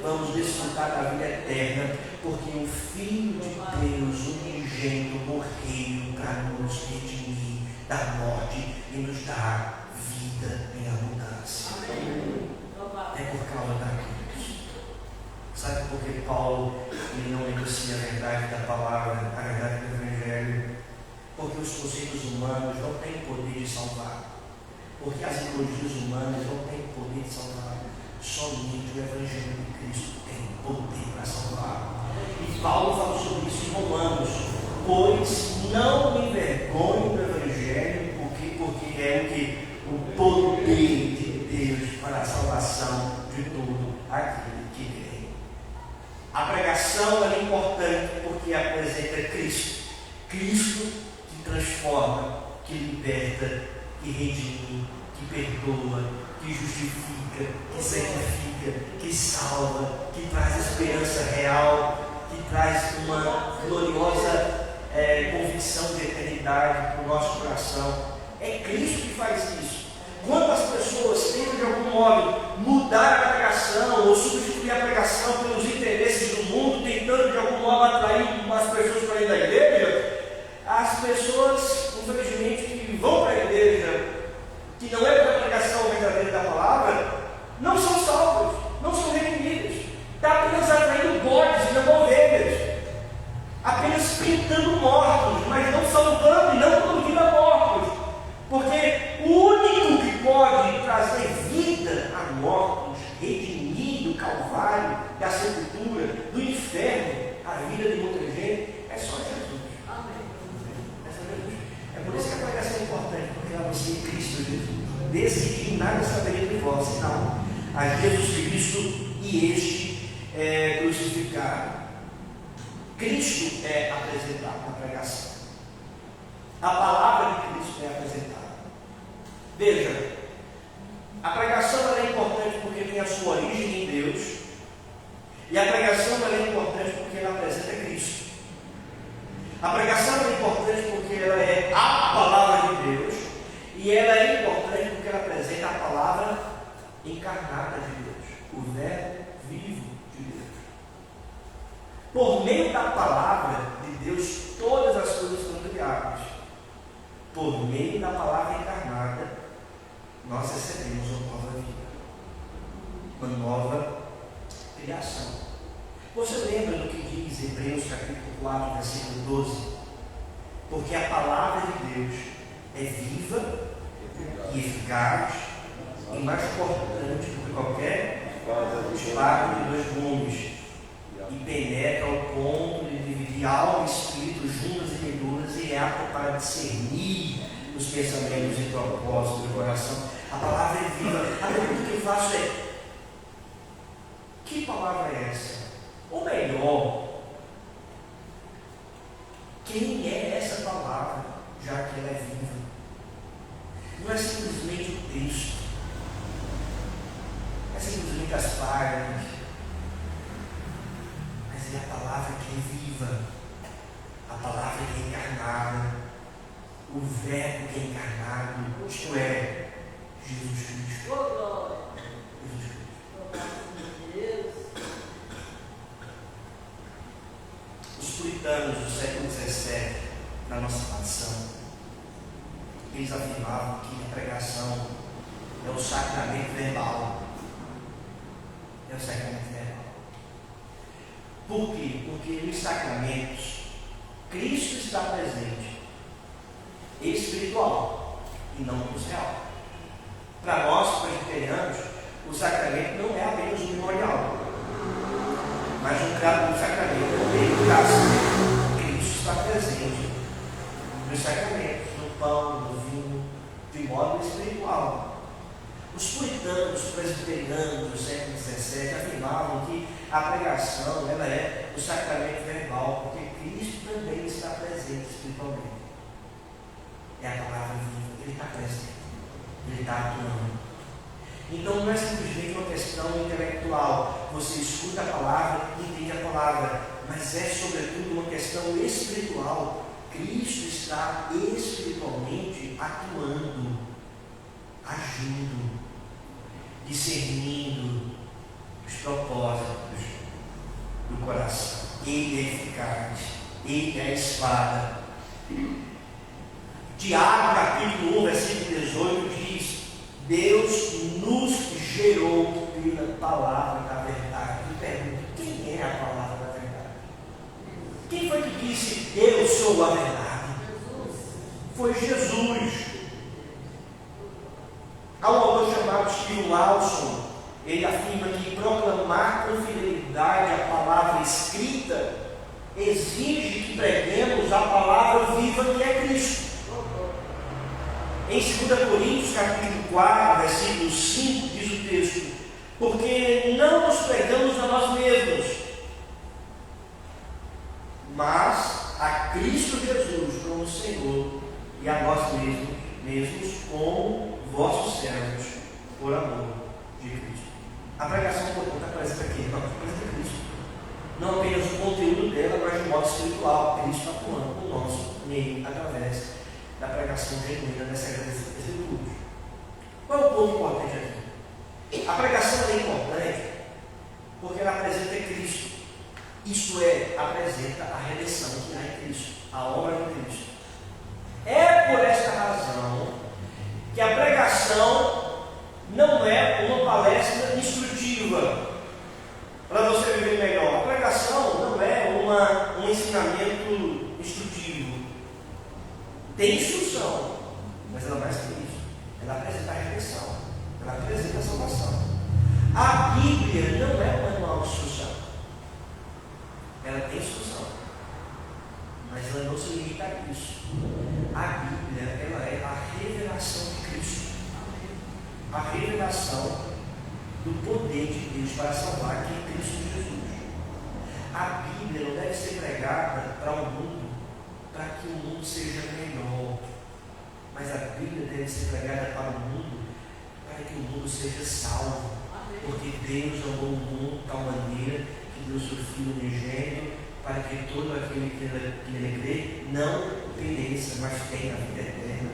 vamos desfrutar da vida eterna, porque o Filho de Deus, unigênito, morreu para nos redimir da morte e nos dar vida em abundância. É por causa da cruz. Sabe por que Paulo ele não negocia a verdade da palavra, a verdade do Evangelho? Porque os conceitos humanos não têm poder de salvar. Porque as ideologias humanas não têm poder de salvar. Somente o Evangelho de Cristo tem poder para salvar. E Paulo fala sobre isso em Romanos. Pois não me envergonho do Evangelho, porque é o poder de Deus para a salvação de todo aquele que crê. A pregação é importante porque apresenta Cristo. Cristo que transforma, que liberta, que redime, que perdoa, que justifica, que santifica, que salva, que traz esperança real, que traz uma gloriosa convicção de eternidade para o nosso coração. É Cristo que faz isso. Quando as pessoas tentam de algum modo mudar a pregação ou substituir a pregação pelos interesses do mundo, tentando de algum modo atrair as pessoas para ir da igreja, as pessoas, infelizmente, que vão para a igreja, que não é para a pregação verdadeira da palavra, não são salvas, não são redimidas. Está apenas atraindo bodes e não ovelhas, apenas pintando mortos, mas não salvando e não conduzindo a mortos. Porque o único que pode trazer vida a mortos, redimir do Calvário, da sepultura, do inferno, a vida de muita gente, é só Jesus. Amém. É só Jesus. É por isso que a pregação é importante, porque ela anuncia Cristo Jesus. Desse que nada saberia de vós, senão a Jesus Cristo e este crucificado. Cristo é apresentado na pregação. A palavra de Cristo é apresentada. Veja, a pregação é importante porque tem a sua origem em Deus, e a pregação é importante porque ela apresenta Cristo. A pregação é importante porque ela é a palavra de Deus, e ela é importante porque ela apresenta a palavra encarnada de Deus, o verbo vivo de Deus. Por meio da palavra de Deus, todas as coisas foram criadas. Por meio da palavra encarnada, nós recebemos uma nova vida, uma nova criação. Você lembra do que diz Hebreus capítulo 4, versículo 12? Porque a palavra de Deus é viva e eficaz e mais cortante do que qualquer espada de dois gumes, e penetra ao ponto de dividir alma e espírito, juntas e medulas, e é apta para discernir os pensamentos e propósitos do coração. A palavra é viva. A pergunta que eu faço é: que palavra é a palavra que é viva, a palavra que é encarnada, o verbo que é encarnado, isto é, Jesus Cristo. Jesus Cristo. Os puritanos do século XVII, na nossa nação, eles afirmavam que a pregação é o sacramento verbal. É o sacramento verbal. Por quê? Porque nos sacramentos, Cristo está presente, espiritual, e não real. Para nós, presbiterianos, o sacramento não é apenas um memorial, mas um sacramento também traz. Cristo está presente nos sacramentos, no pão, no vinho, de modo espiritual. Os puritanos, os presbiterianos do século XVII afirmavam que a pregação ela é o sacramento verbal, porque Cristo também está presente espiritualmente. É a palavra viva, ele está presente, ele está atuando. Então não é simplesmente uma questão intelectual, você escuta a palavra e entende a palavra, mas é sobretudo uma questão espiritual. Cristo está espiritualmente atuando, agindo, discernindo os propósitos do coração. Ele é eficaz, ele é a espada. Tiago, capítulo 1, versículo 18 diz: Deus nos gerou pela palavra da verdade. Eu pergunto, quem é a palavra da verdade? Quem foi que disse, eu sou a verdade? Foi Jesus. Há um autor chamado Steve Lawson, ele afirma que proclamar com fidelidade a palavra escrita exige que preguemos a palavra viva que é Cristo. Em 2 Coríntios, capítulo 4, versículo 5, diz o texto: porque não nos pregamos a nós mesmos, mas a Cristo Jesus como Senhor, e a nós mesmos como vossos servos, por amor de Cristo. A pregação, portanto, está presente aqui, não presente Cristo. Não apenas o conteúdo dela, mas de modo espiritual. Cristo atuando no nosso meio, através da pregação genuína dessa grande escritura. Qual é o ponto importante aqui? A pregação é importante porque ela apresenta Cristo. Isto é, apresenta a redenção que há em Cristo, a obra de Cristo. É por esta razão que a pregação não é uma palestra instrutiva para você viver melhor. A pregação não é um ensinamento instrutivo. Tem instrução, mas ela mais que isso. Ela apresenta a redenção, ela apresenta a salvação. A Bíblia não é um manual de instrução. Ela tem instrução, mas ela não se limita a isso. A Bíblia, ela é a revelação de Cristo, a revelação do poder de Deus para salvar, que é Cristo Jesus. A Bíblia não deve ser pregada para o mundo, para que o mundo seja melhor, mas a Bíblia deve ser pregada para o mundo, para que o mundo seja salvo, porque Deus amou o mundo de tal maneira que deu seu Filho unigênito, para que todo aquele que nele crê não pereça, mas tenha a vida eterna.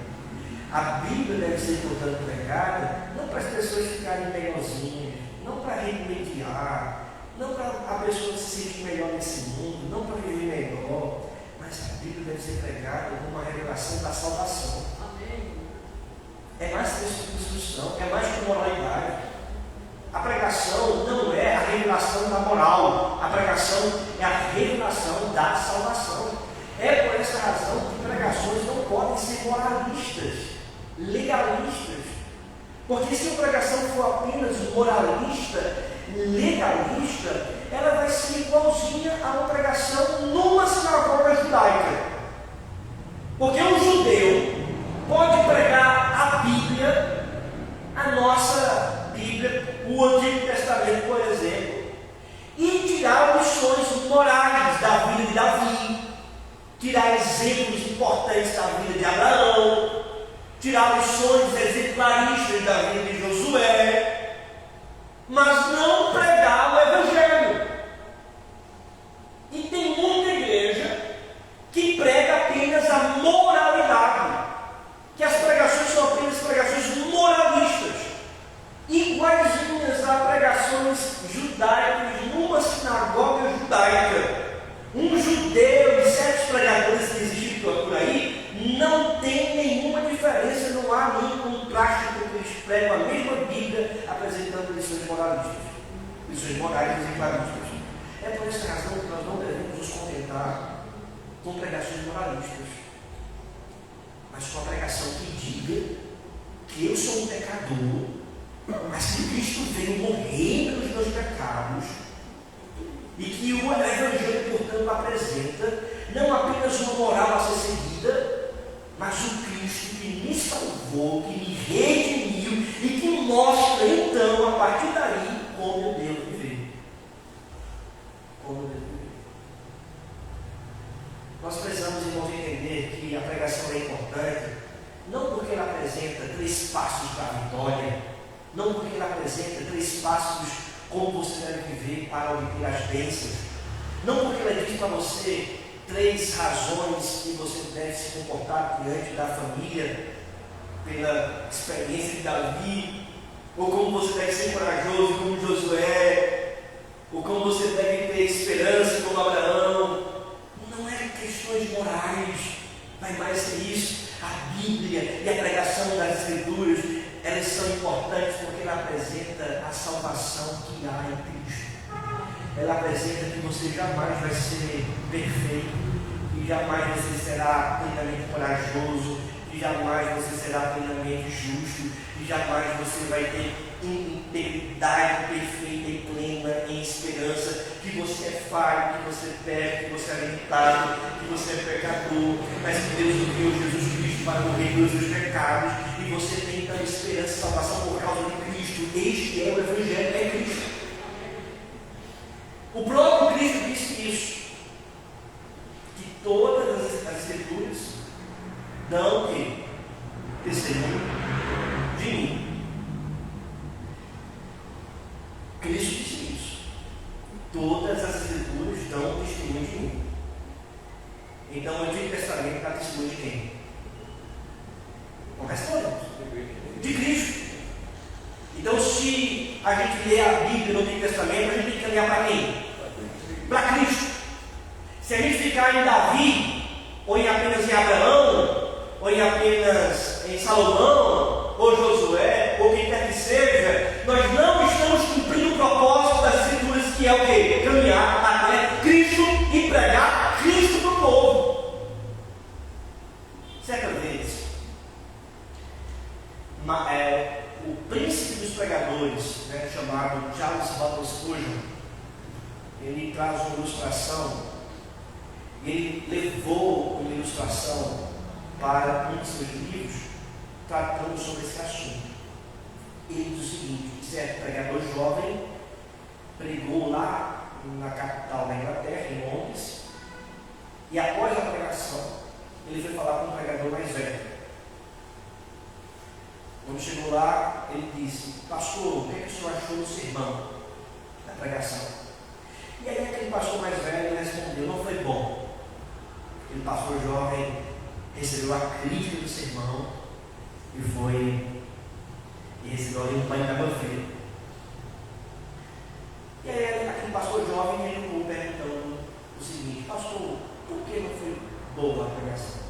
A Bíblia deve ser, portanto, pregada não para as pessoas ficarem melhorzinhas, não para remediar, não para a pessoa se sentir melhor nesse mundo, não para viver melhor, mas a Bíblia deve ser pregada como uma revelação da salvação. Amém. É mais que instrução, é mais que moralidade. A pregação não é a revelação da moral, a pregação é a revelação da salvação. É por essa razão que pregações não podem ser moralistas, legalistas. Porque se a pregação for apenas moralista, legalista, ela vai ser igualzinha a uma pregação numa sinagoga judaica. Porque um judeu pode pregar a Bíblia, a nossa Bíblia, o Antigo Testamento, por exemplo, e tirar lições morais da vida de Davi, tirar exemplos importantes da vida de Abraão, tirar lições exemplaristas da vida de Josué, mas não pregar o Evangelho. apresentar com pregações moralistas, mas com a pregação que diga que eu sou um pecador, mas que Cristo veio morrer pelos meus pecados, e que o Evangelho, portanto, apresenta não apenas uma moral a ser seguida, mas um Cristo que me salvou, que me redimiu e que mostra, então, a partir daí, como eu devo viver. Como eu devo viver. Nós precisamos, irmãos, entender que a pregação é importante, não porque ela apresenta 3 passos para a vitória, não porque ela apresenta 3 passos como você deve viver para obter as bênçãos, não porque ela diz para você 3 razões que você deve se comportar diante da família, pela experiência de Davi, ou como você deve ser corajoso como Josué, ou como você deve ter esperança como Abraão. Não é questões morais, mas mais que isso, a Bíblia e a pregação das Escrituras, elas são importantes porque ela apresenta a salvação que há em Cristo. Ela apresenta que você jamais vai ser perfeito, que jamais você será plenamente corajoso, que jamais você será plenamente justo, que jamais você vai ter integridade perfeita e plena em esperança, que você é falho, que você peca, que você é limitado, que você é pecador, mas que Deus enviou Jesus Cristo para morrer pelos seus pecados, e você tem então esperança e salvação por causa de Cristo. Este é o Evangelho, é Cristo. O próprio Cristo disse isso, que todas as Escrituras dão o quê? Testemunho de mim. Cristo disse isso. Todas as Escrituras dão testemunho de mim. Então o Antigo Testamento dá testemunho de quem? Não responde. De Cristo. Então, se a gente lê a Bíblia no Antigo Testamento, a gente tem que olhar para quem? Para Cristo. Se a gente ficar em Davi, ou em apenas em Abraão, ou em apenas em Salomão, ou Josué, ou quem quer que seja, nós não estamos cumprindo o propósito das Escrituras, que é o quê? Caminhar até Cristo e pregar Cristo para o povo. Certa vez, o príncipe dos pregadores, chamado Charles Butler Spurgeon, ele traz uma ilustração, ele levou uma ilustração para um de seus livros, tratando sobre esse assunto. Ele diz o seguinte: certo pregador jovem pregou lá na capital da Inglaterra, em Londres, e após a pregação, ele foi falar com um pregador mais velho. Quando chegou lá, ele disse: pastor, o que é que o senhor achou do sermão, da pregação? E aí aquele pastor mais velho respondeu: não foi bom. Aquele pastor jovem recebeu a crítica do sermão e recebeu ali um banho de água fria. E aí aquele pastor jovem me perguntando o seguinte: pastor, por que não foi boa a pregação?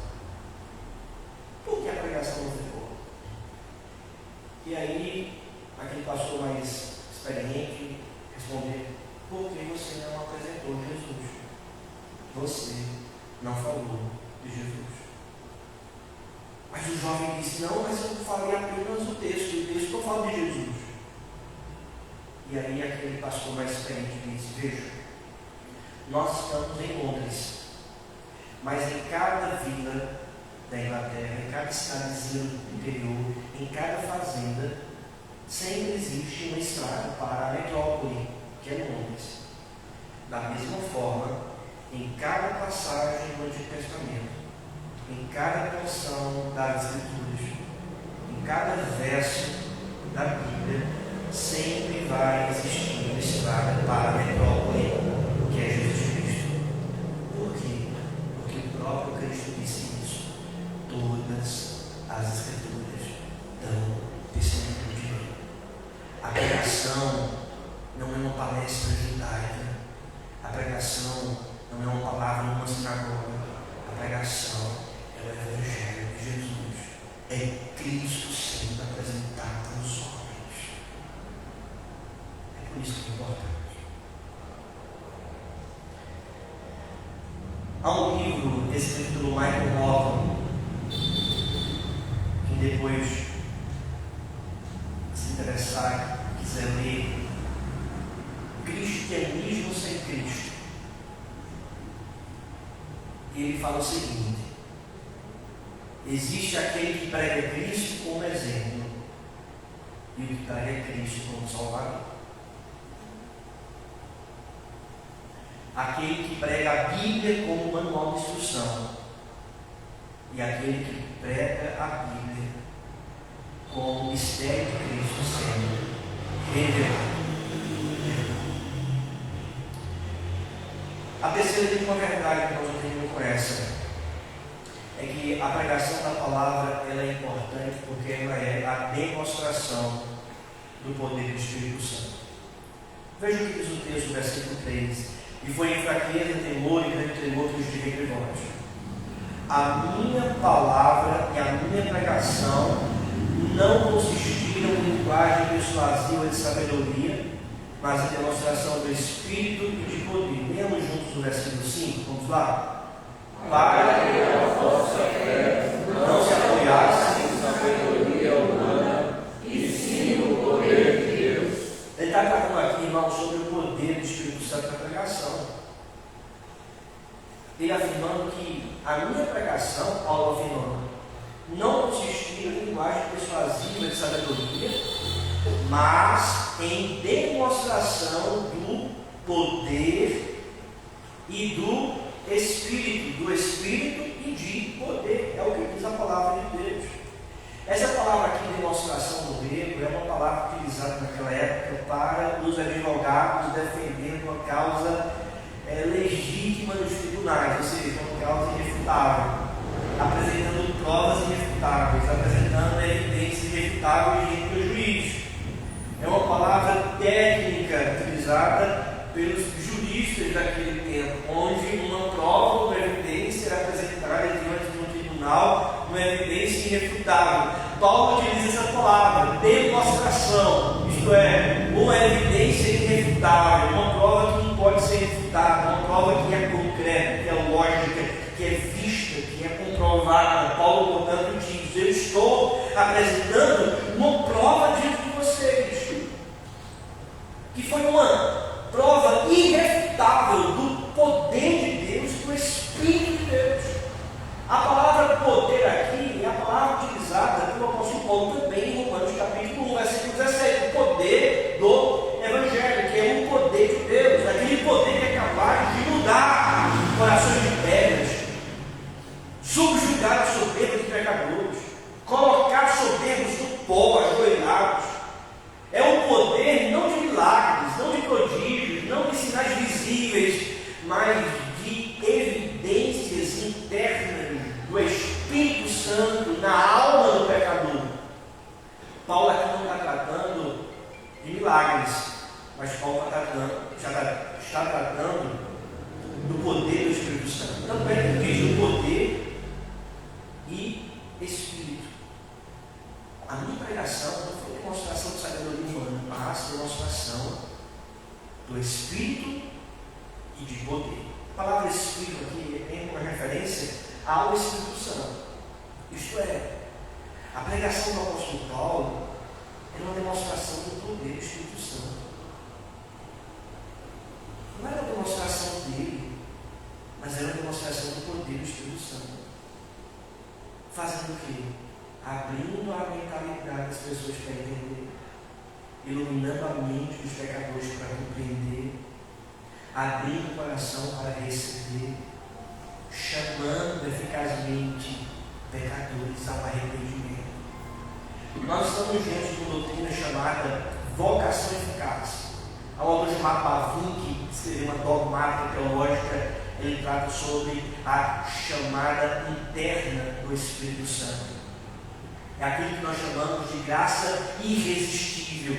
Por que a pregação não foi boa? E aí aquele pastor mais experiente respondeu: porque você não apresentou Jesus. Você não falou de Jesus. Mas o jovem disse: não, mas eu falei apenas o texto não fala de Jesus. E aí aquele pastor mais experiente disse: veja, nós estamos em Londres, mas em cada vila da Inglaterra, em cada cidadezinha do interior, em cada fazenda, sempre existe uma estrada para a metrópole, que é Londres. Da mesma forma, em cada passagem do Antigo Testamento, em cada porção das Escrituras, em cada verso da Bíblia, sempre vai existir uma estrada para a metrópole, que é Jesus Cristo. Por quê? Porque o próprio Cristo disse isso. Todas as Escrituras dão testemunho de mim. A pregação não é uma palestra judaica. A pregação não é uma palavra numa sinagoga. A pregação é o Evangelho de Jesus. É Cristo sendo apresentado aos homens. É por isso que é importante. Há um livro escrito pelo Michael Horton, que depois, se interessar, quiser ler, Cristianismo sem Cristo. E ele fala o seguinte: existe aquele que prega Cristo como exemplo e o que prega Cristo como Salvador. Aquele que prega a Bíblia como manual de instrução e aquele que prega a Bíblia como o mistério de Cristo sendo revelado. A terceira última verdade que nós aprendemos com essa é que a pregação da palavra ela é importante porque ela é a demonstração do poder do Espírito Santo. Veja o que diz o texto, versículo 3. E foi em fraqueza, temor e grande tremor que os direi entre vós. A minha palavra e a minha pregação não consistiram em linguagem persuasiva de sabedoria, mas em demonstração do Espírito e de poder. Lemos juntos o versículo 5, vamos lá? Para que a vossa fé não se apoiasse em sabedoria humana, e sim no poder de Deus. Ele está tratando aqui, irmão, sobre o poder do Espírito Santo na pregação. Ele afirmando que a minha pregação, Paulo afirmando, não consistia em linguagem persuasiva de sabedoria, mas em demonstração do poder e do Espírito e de poder. É o que diz a palavra de Deus. Essa palavra aqui, demonstração do grego, é uma palavra utilizada naquela época para os advogados defenderem uma causa legítima nos tribunais, ou seja, uma causa irrefutável, apresentando provas irrefutáveis, apresentando evidências irrefutáveis diante do juiz. É uma palavra técnica utilizada pelos juristas daquele tempo, onde uma prova, uma evidência era apresentada diante de um tribunal, uma evidência irrefutável. Paulo utiliza essa palavra, demonstração, isto é, uma evidência irrefutável, uma prova que não pode ser refutada, uma prova que é concreta, que é lógica, que é vista, que é comprovada. Paulo, portanto, diz: eu estou apresentando uma prova diante de vocês, que foi uma prova irrefutável do poder de Deus, do Espírito de Deus. A palavra poder aqui é a palavra utilizada pelo apóstolo Paulo também em Romanos capítulo 1, versículo 17, o poder do Evangelho, que é o poder de Deus, aquele poder que é capaz de mudar corações de pedras, subjugar a soberba dos pecadores, colocar soberbos no pó, ajoelhados. É um poder não de milagres, não de prodígios, não de sinais visíveis, mas de evidências internas do Espírito Santo na alma do pecador. Paulo aqui não está tratando de milagres, mas Paulo está tratando do poder do Espírito Santo. Então, ele diz o poder e Espírito. A minha pregação não foi demonstração de sabedoria humana, mas demonstração do Espírito e de poder. A palavra Espírito aqui tem uma referência ao Espírito Santo. Isto é, a pregação do apóstolo Paulo é uma demonstração do poder do Espírito Santo. Não era uma demonstração dele, mas era uma demonstração do poder do Espírito Santo. Fazendo o quê? Abrindo a mentalidade das pessoas para entender, iluminando a mente dos pecadores para compreender, abrindo o coração para receber, chamando eficazmente pecadores ao arrependimento. Nós estamos diante de uma doutrina chamada vocação eficaz. Há um autor chamado Bavinck, que escreveu uma dogmática teológica, ele trata sobre a chamada interna do Espírito Santo. É aquilo que nós chamamos de graça irresistível.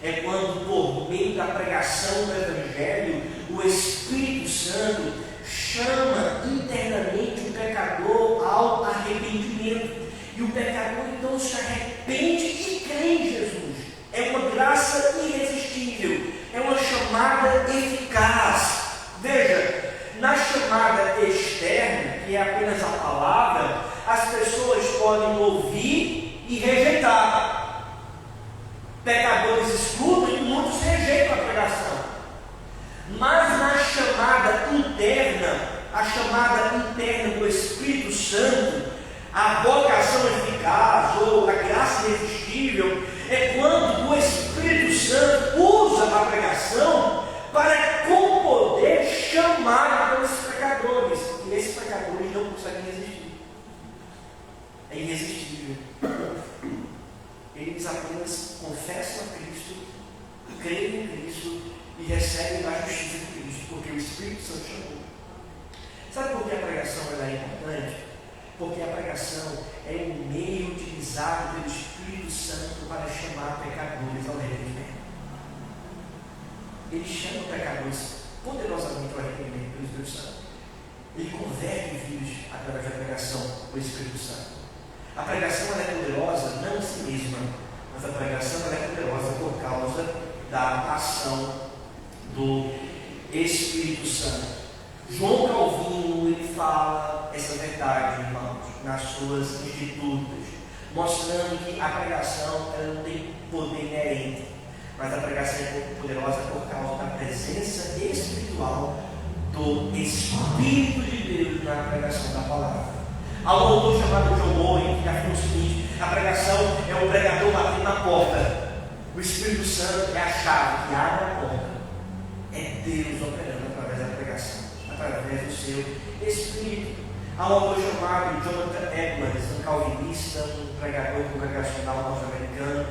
É quando, por meio da pregação do Evangelho, o Espírito Santo chama internamente o pecador ao arrependimento. E o pecador então se arrepende e crê em Jesus. É uma graça irresistível. É uma chamada eficaz. Veja, na chamada chamada externa, que é apenas a palavra, as pessoas podem ouvir e rejeitar. Pecadores escutam e muitos rejeitam a pregação. Mas na chamada interna, a chamada interna do Espírito Santo, a vocação eficaz ou a graça irresistível é quando o Espírito Santo usa a pregação para com poder chamar aqueles pecadores. E esses pecadores não conseguem resistir. É irresistível. Eles apenas confessam a Cristo, creem em Cristo e recebem da justiça de Cristo, porque o Espírito Santo chamou. Sabe por que a pregação é importante? Porque a pregação é um meio utilizado pelo Espírito Santo para chamar pecadores ao arrependimento. Ele chama pecadores poderosamente ao arrependimento pelo Espírito Santo. Ele converte vidas através da pregação do Espírito Santo. A pregação ela é poderosa não em si mesma, mas a pregação ela é poderosa por causa da ação do Espírito Santo. João Calvino ele fala essa verdade, irmãos, nas suas escrituras, mostrando que a pregação ela não tem poder inerente, mas a pregação é poderosa por causa da presença espiritual do Espírito de Deus na pregação da palavra. Há um autor chamado John Owen que afirma o seguinte: a pregação é o pregador batendo na porta, o Espírito Santo é a chave que abre a porta. É Deus operando através da pregação, através do seu Espírito. Há um autor chamado Jonathan Edwards, um calvinista, um pregador congregacional norte-americano,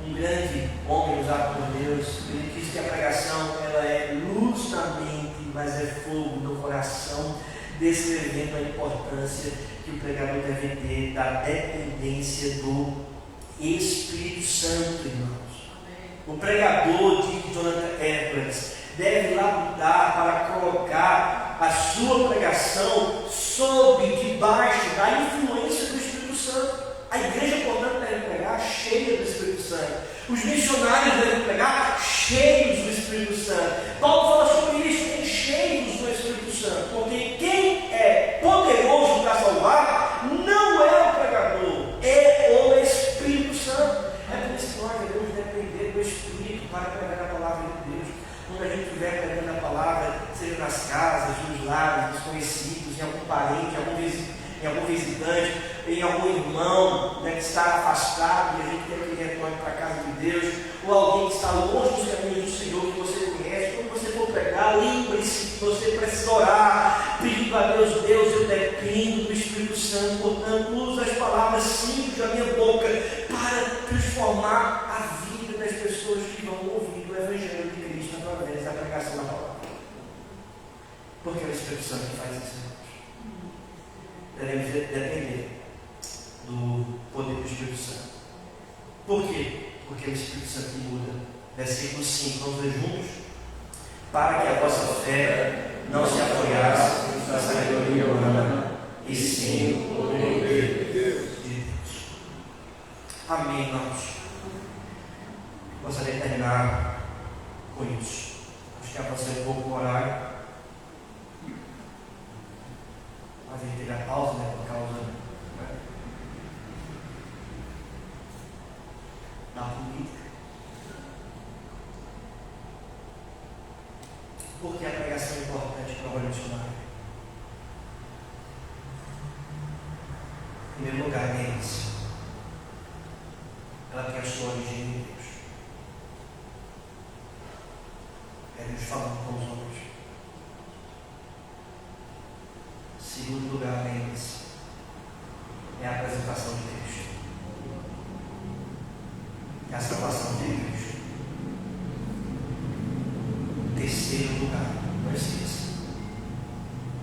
um grande homem usado por Deus. Ele diz que a pregação ela é luz na mente, mas é fogo no coração, descrevendo a importância que o pregador deve ter da dependência do Espírito Santo, irmãos. O pregador, diz Jonathan Edwards, deve lutar para colocar a sua pregação sob, debaixo da influência do Espírito Santo. A igreja, portanto, deve pregar cheia do Espírito Santo. Os missionários devem pregar cheios do Espírito Santo. Paulo fala sobre isso, cheios do Espírito Santo, porque quem é poderoso para salvar não é o pregador, é o Espírito Santo. É por isso que nós devemos depender do Espírito para pregar a palavra de Deus. Quando a gente estiver pregando a palavra, seja nas casas, nos lares, nos conhecidos, em algum parente, em algum visitante, em algum irmão que está afastado e a gente quer que ele retorne para a casa de Deus, ou alguém que está longe dos caminhos do Senhor que você conhece, quando você for pregar, lembre-se que você precisa orar, pedindo a Deus: Deus, eu dependo do Espírito Santo, portanto, usa as palavras simples da minha boca para transformar a vida das pessoas que vão ouvir o Evangelho de Cristo através da pregação da palavra. Porque é o Espírito Santo que faz isso. Devemos depender do poder do Espírito Santo. Por quê? Porque é o Espírito Santo que muda. Versículo 5, vamos ler juntos? Para que a vossa fé não se apoiasse na sabedoria humana, e sim no poder de Deus. Amém, irmãos. Gostaria de terminar com isso. Acho que avancei um pouco o horário. Mas a gente teve a pausa, por causa da política. Por que a pregação é importante para o revolucionário? Em primeiro lugar, lembre-se, ela tem a sua origem em Deus. É Deus falando com os homens. Segundo lugar, lembre-se, é a apresentação de Cristo. É a salvação de Cristo. Terceiro lugar, não esqueça,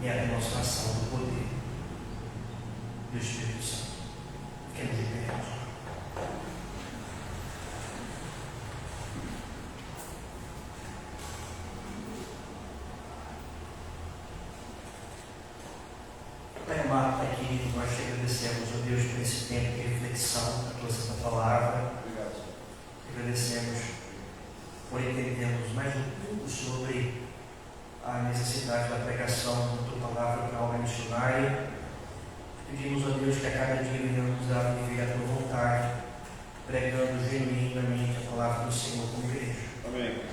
é a demonstração do poder do Espírito Santo. Fiquemos de pé. Pai amado, Pai querido, nós te agradecemos, ó Deus, por esse tempo de reflexão da tua santa palavra. Obrigado. Te agradecemos por entendermos mais um pouco sobre a necessidade da pregação da tua palavra para a obra missionária. Pedimos a Deus que a cada dia venhamos a viver a tua vontade, pregando genuinamente a palavra do Senhor como igreja. Amém.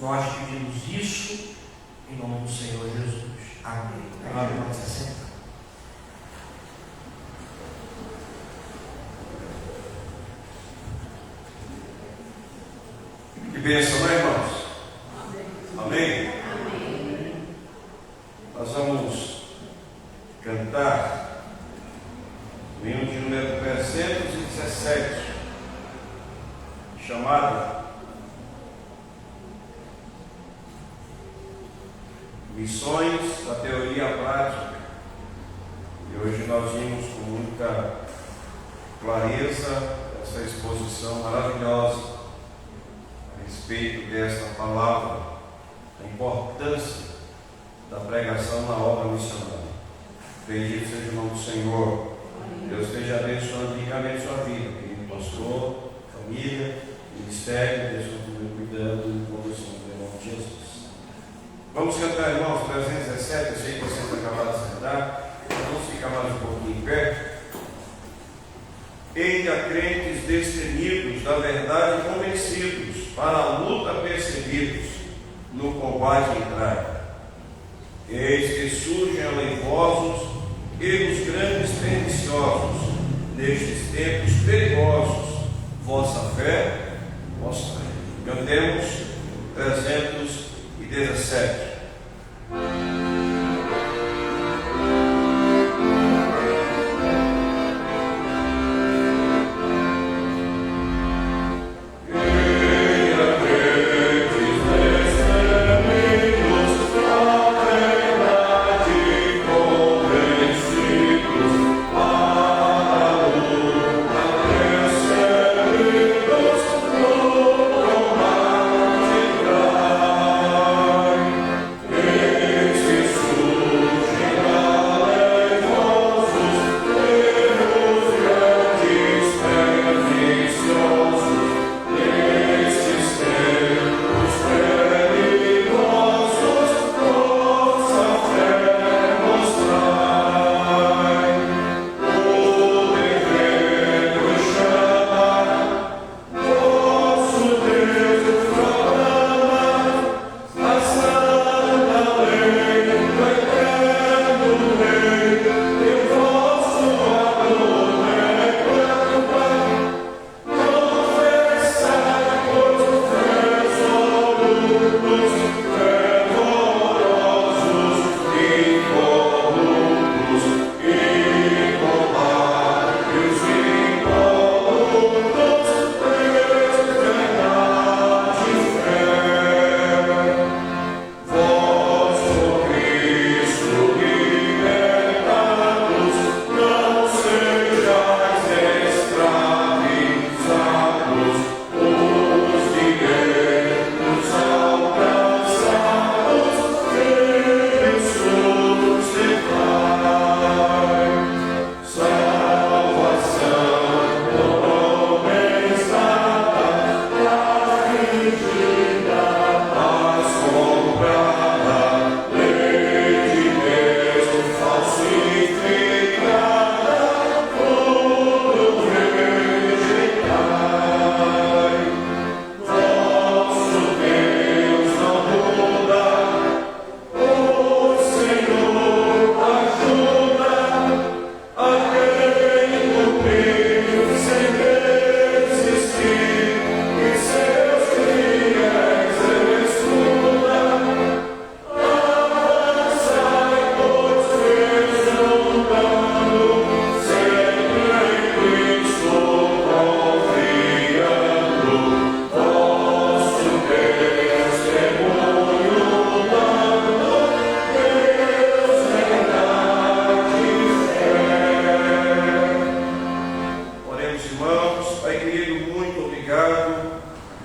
Nós pedimos isso em nome do Senhor Jesus. Amém. Amém. Pode se sentar. Que bênção, né, irmãos? Amém? Nós vamos cantar o hino de número 317, chamado Missões da Teoria à Prática. E hoje nós vimos com muita clareza essa exposição maravilhosa a respeito desta palavra, a importância da pregação na obra missionária. Bendito seja o nome do Senhor. Deus esteja abençoando ricamente sua vida, querido pastor, família, ministério. Deus continue cuidando e conduzindo em nome de Jesus. Vamos cantar, irmãos, 317. Eu sei que vocês acabaram de sentar, mas vamos ficar mais um pouquinho em pé. Eis a crentes destemidos, da verdade convencidos, para a luta percebidos, no combate entrai. Eis que surgem aleivosos erros grandes perniciosos, nestes tempos perigosos, vossa fé mostrai. Cantemos 317.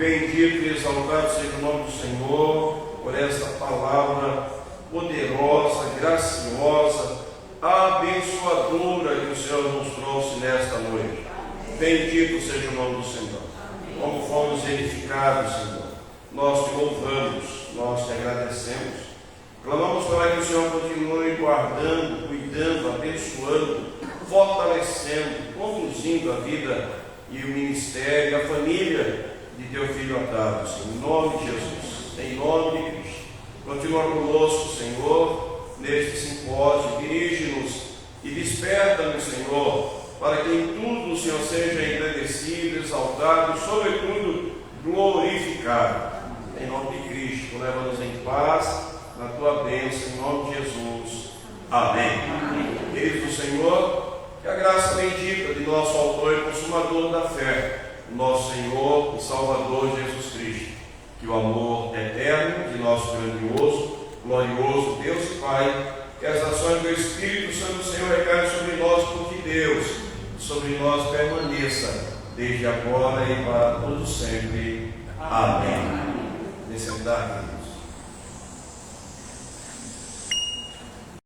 Bendito e exaltado seja o nome do Senhor por esta palavra poderosa, graciosa, abençoadora que o Senhor nos trouxe nesta noite. Bendito seja o nome do Senhor. Como fomos edificados, Senhor, nós te louvamos, nós te agradecemos Clamamos para que o Senhor continue guardando, cuidando, abençoando, fortalecendo, conduzindo a vida e o ministério, a família de teu Filho Otávio, Senhor. Em nome de Jesus, em nome de Cristo. Continua conosco, Senhor, neste simpósio. Dirige-nos e desperta-nos, Senhor, para que em tudo o Senhor seja engrandecido, exaltado e, sobretudo, glorificado. Em nome de Cristo, leva-nos em paz, na tua bênção, em nome de Jesus. Amém. Queridos do Senhor, que a graça bendita de nosso autor e consumador da fé, nosso Senhor e Salvador Jesus Cristo, que o amor eterno de nosso grandioso, glorioso Deus e Pai, que as ações do Espírito Santo do Senhor recaiam sobre nós, porque Deus sobre nós permaneça, desde agora e para todos sempre. Amém. Descendar, queridos.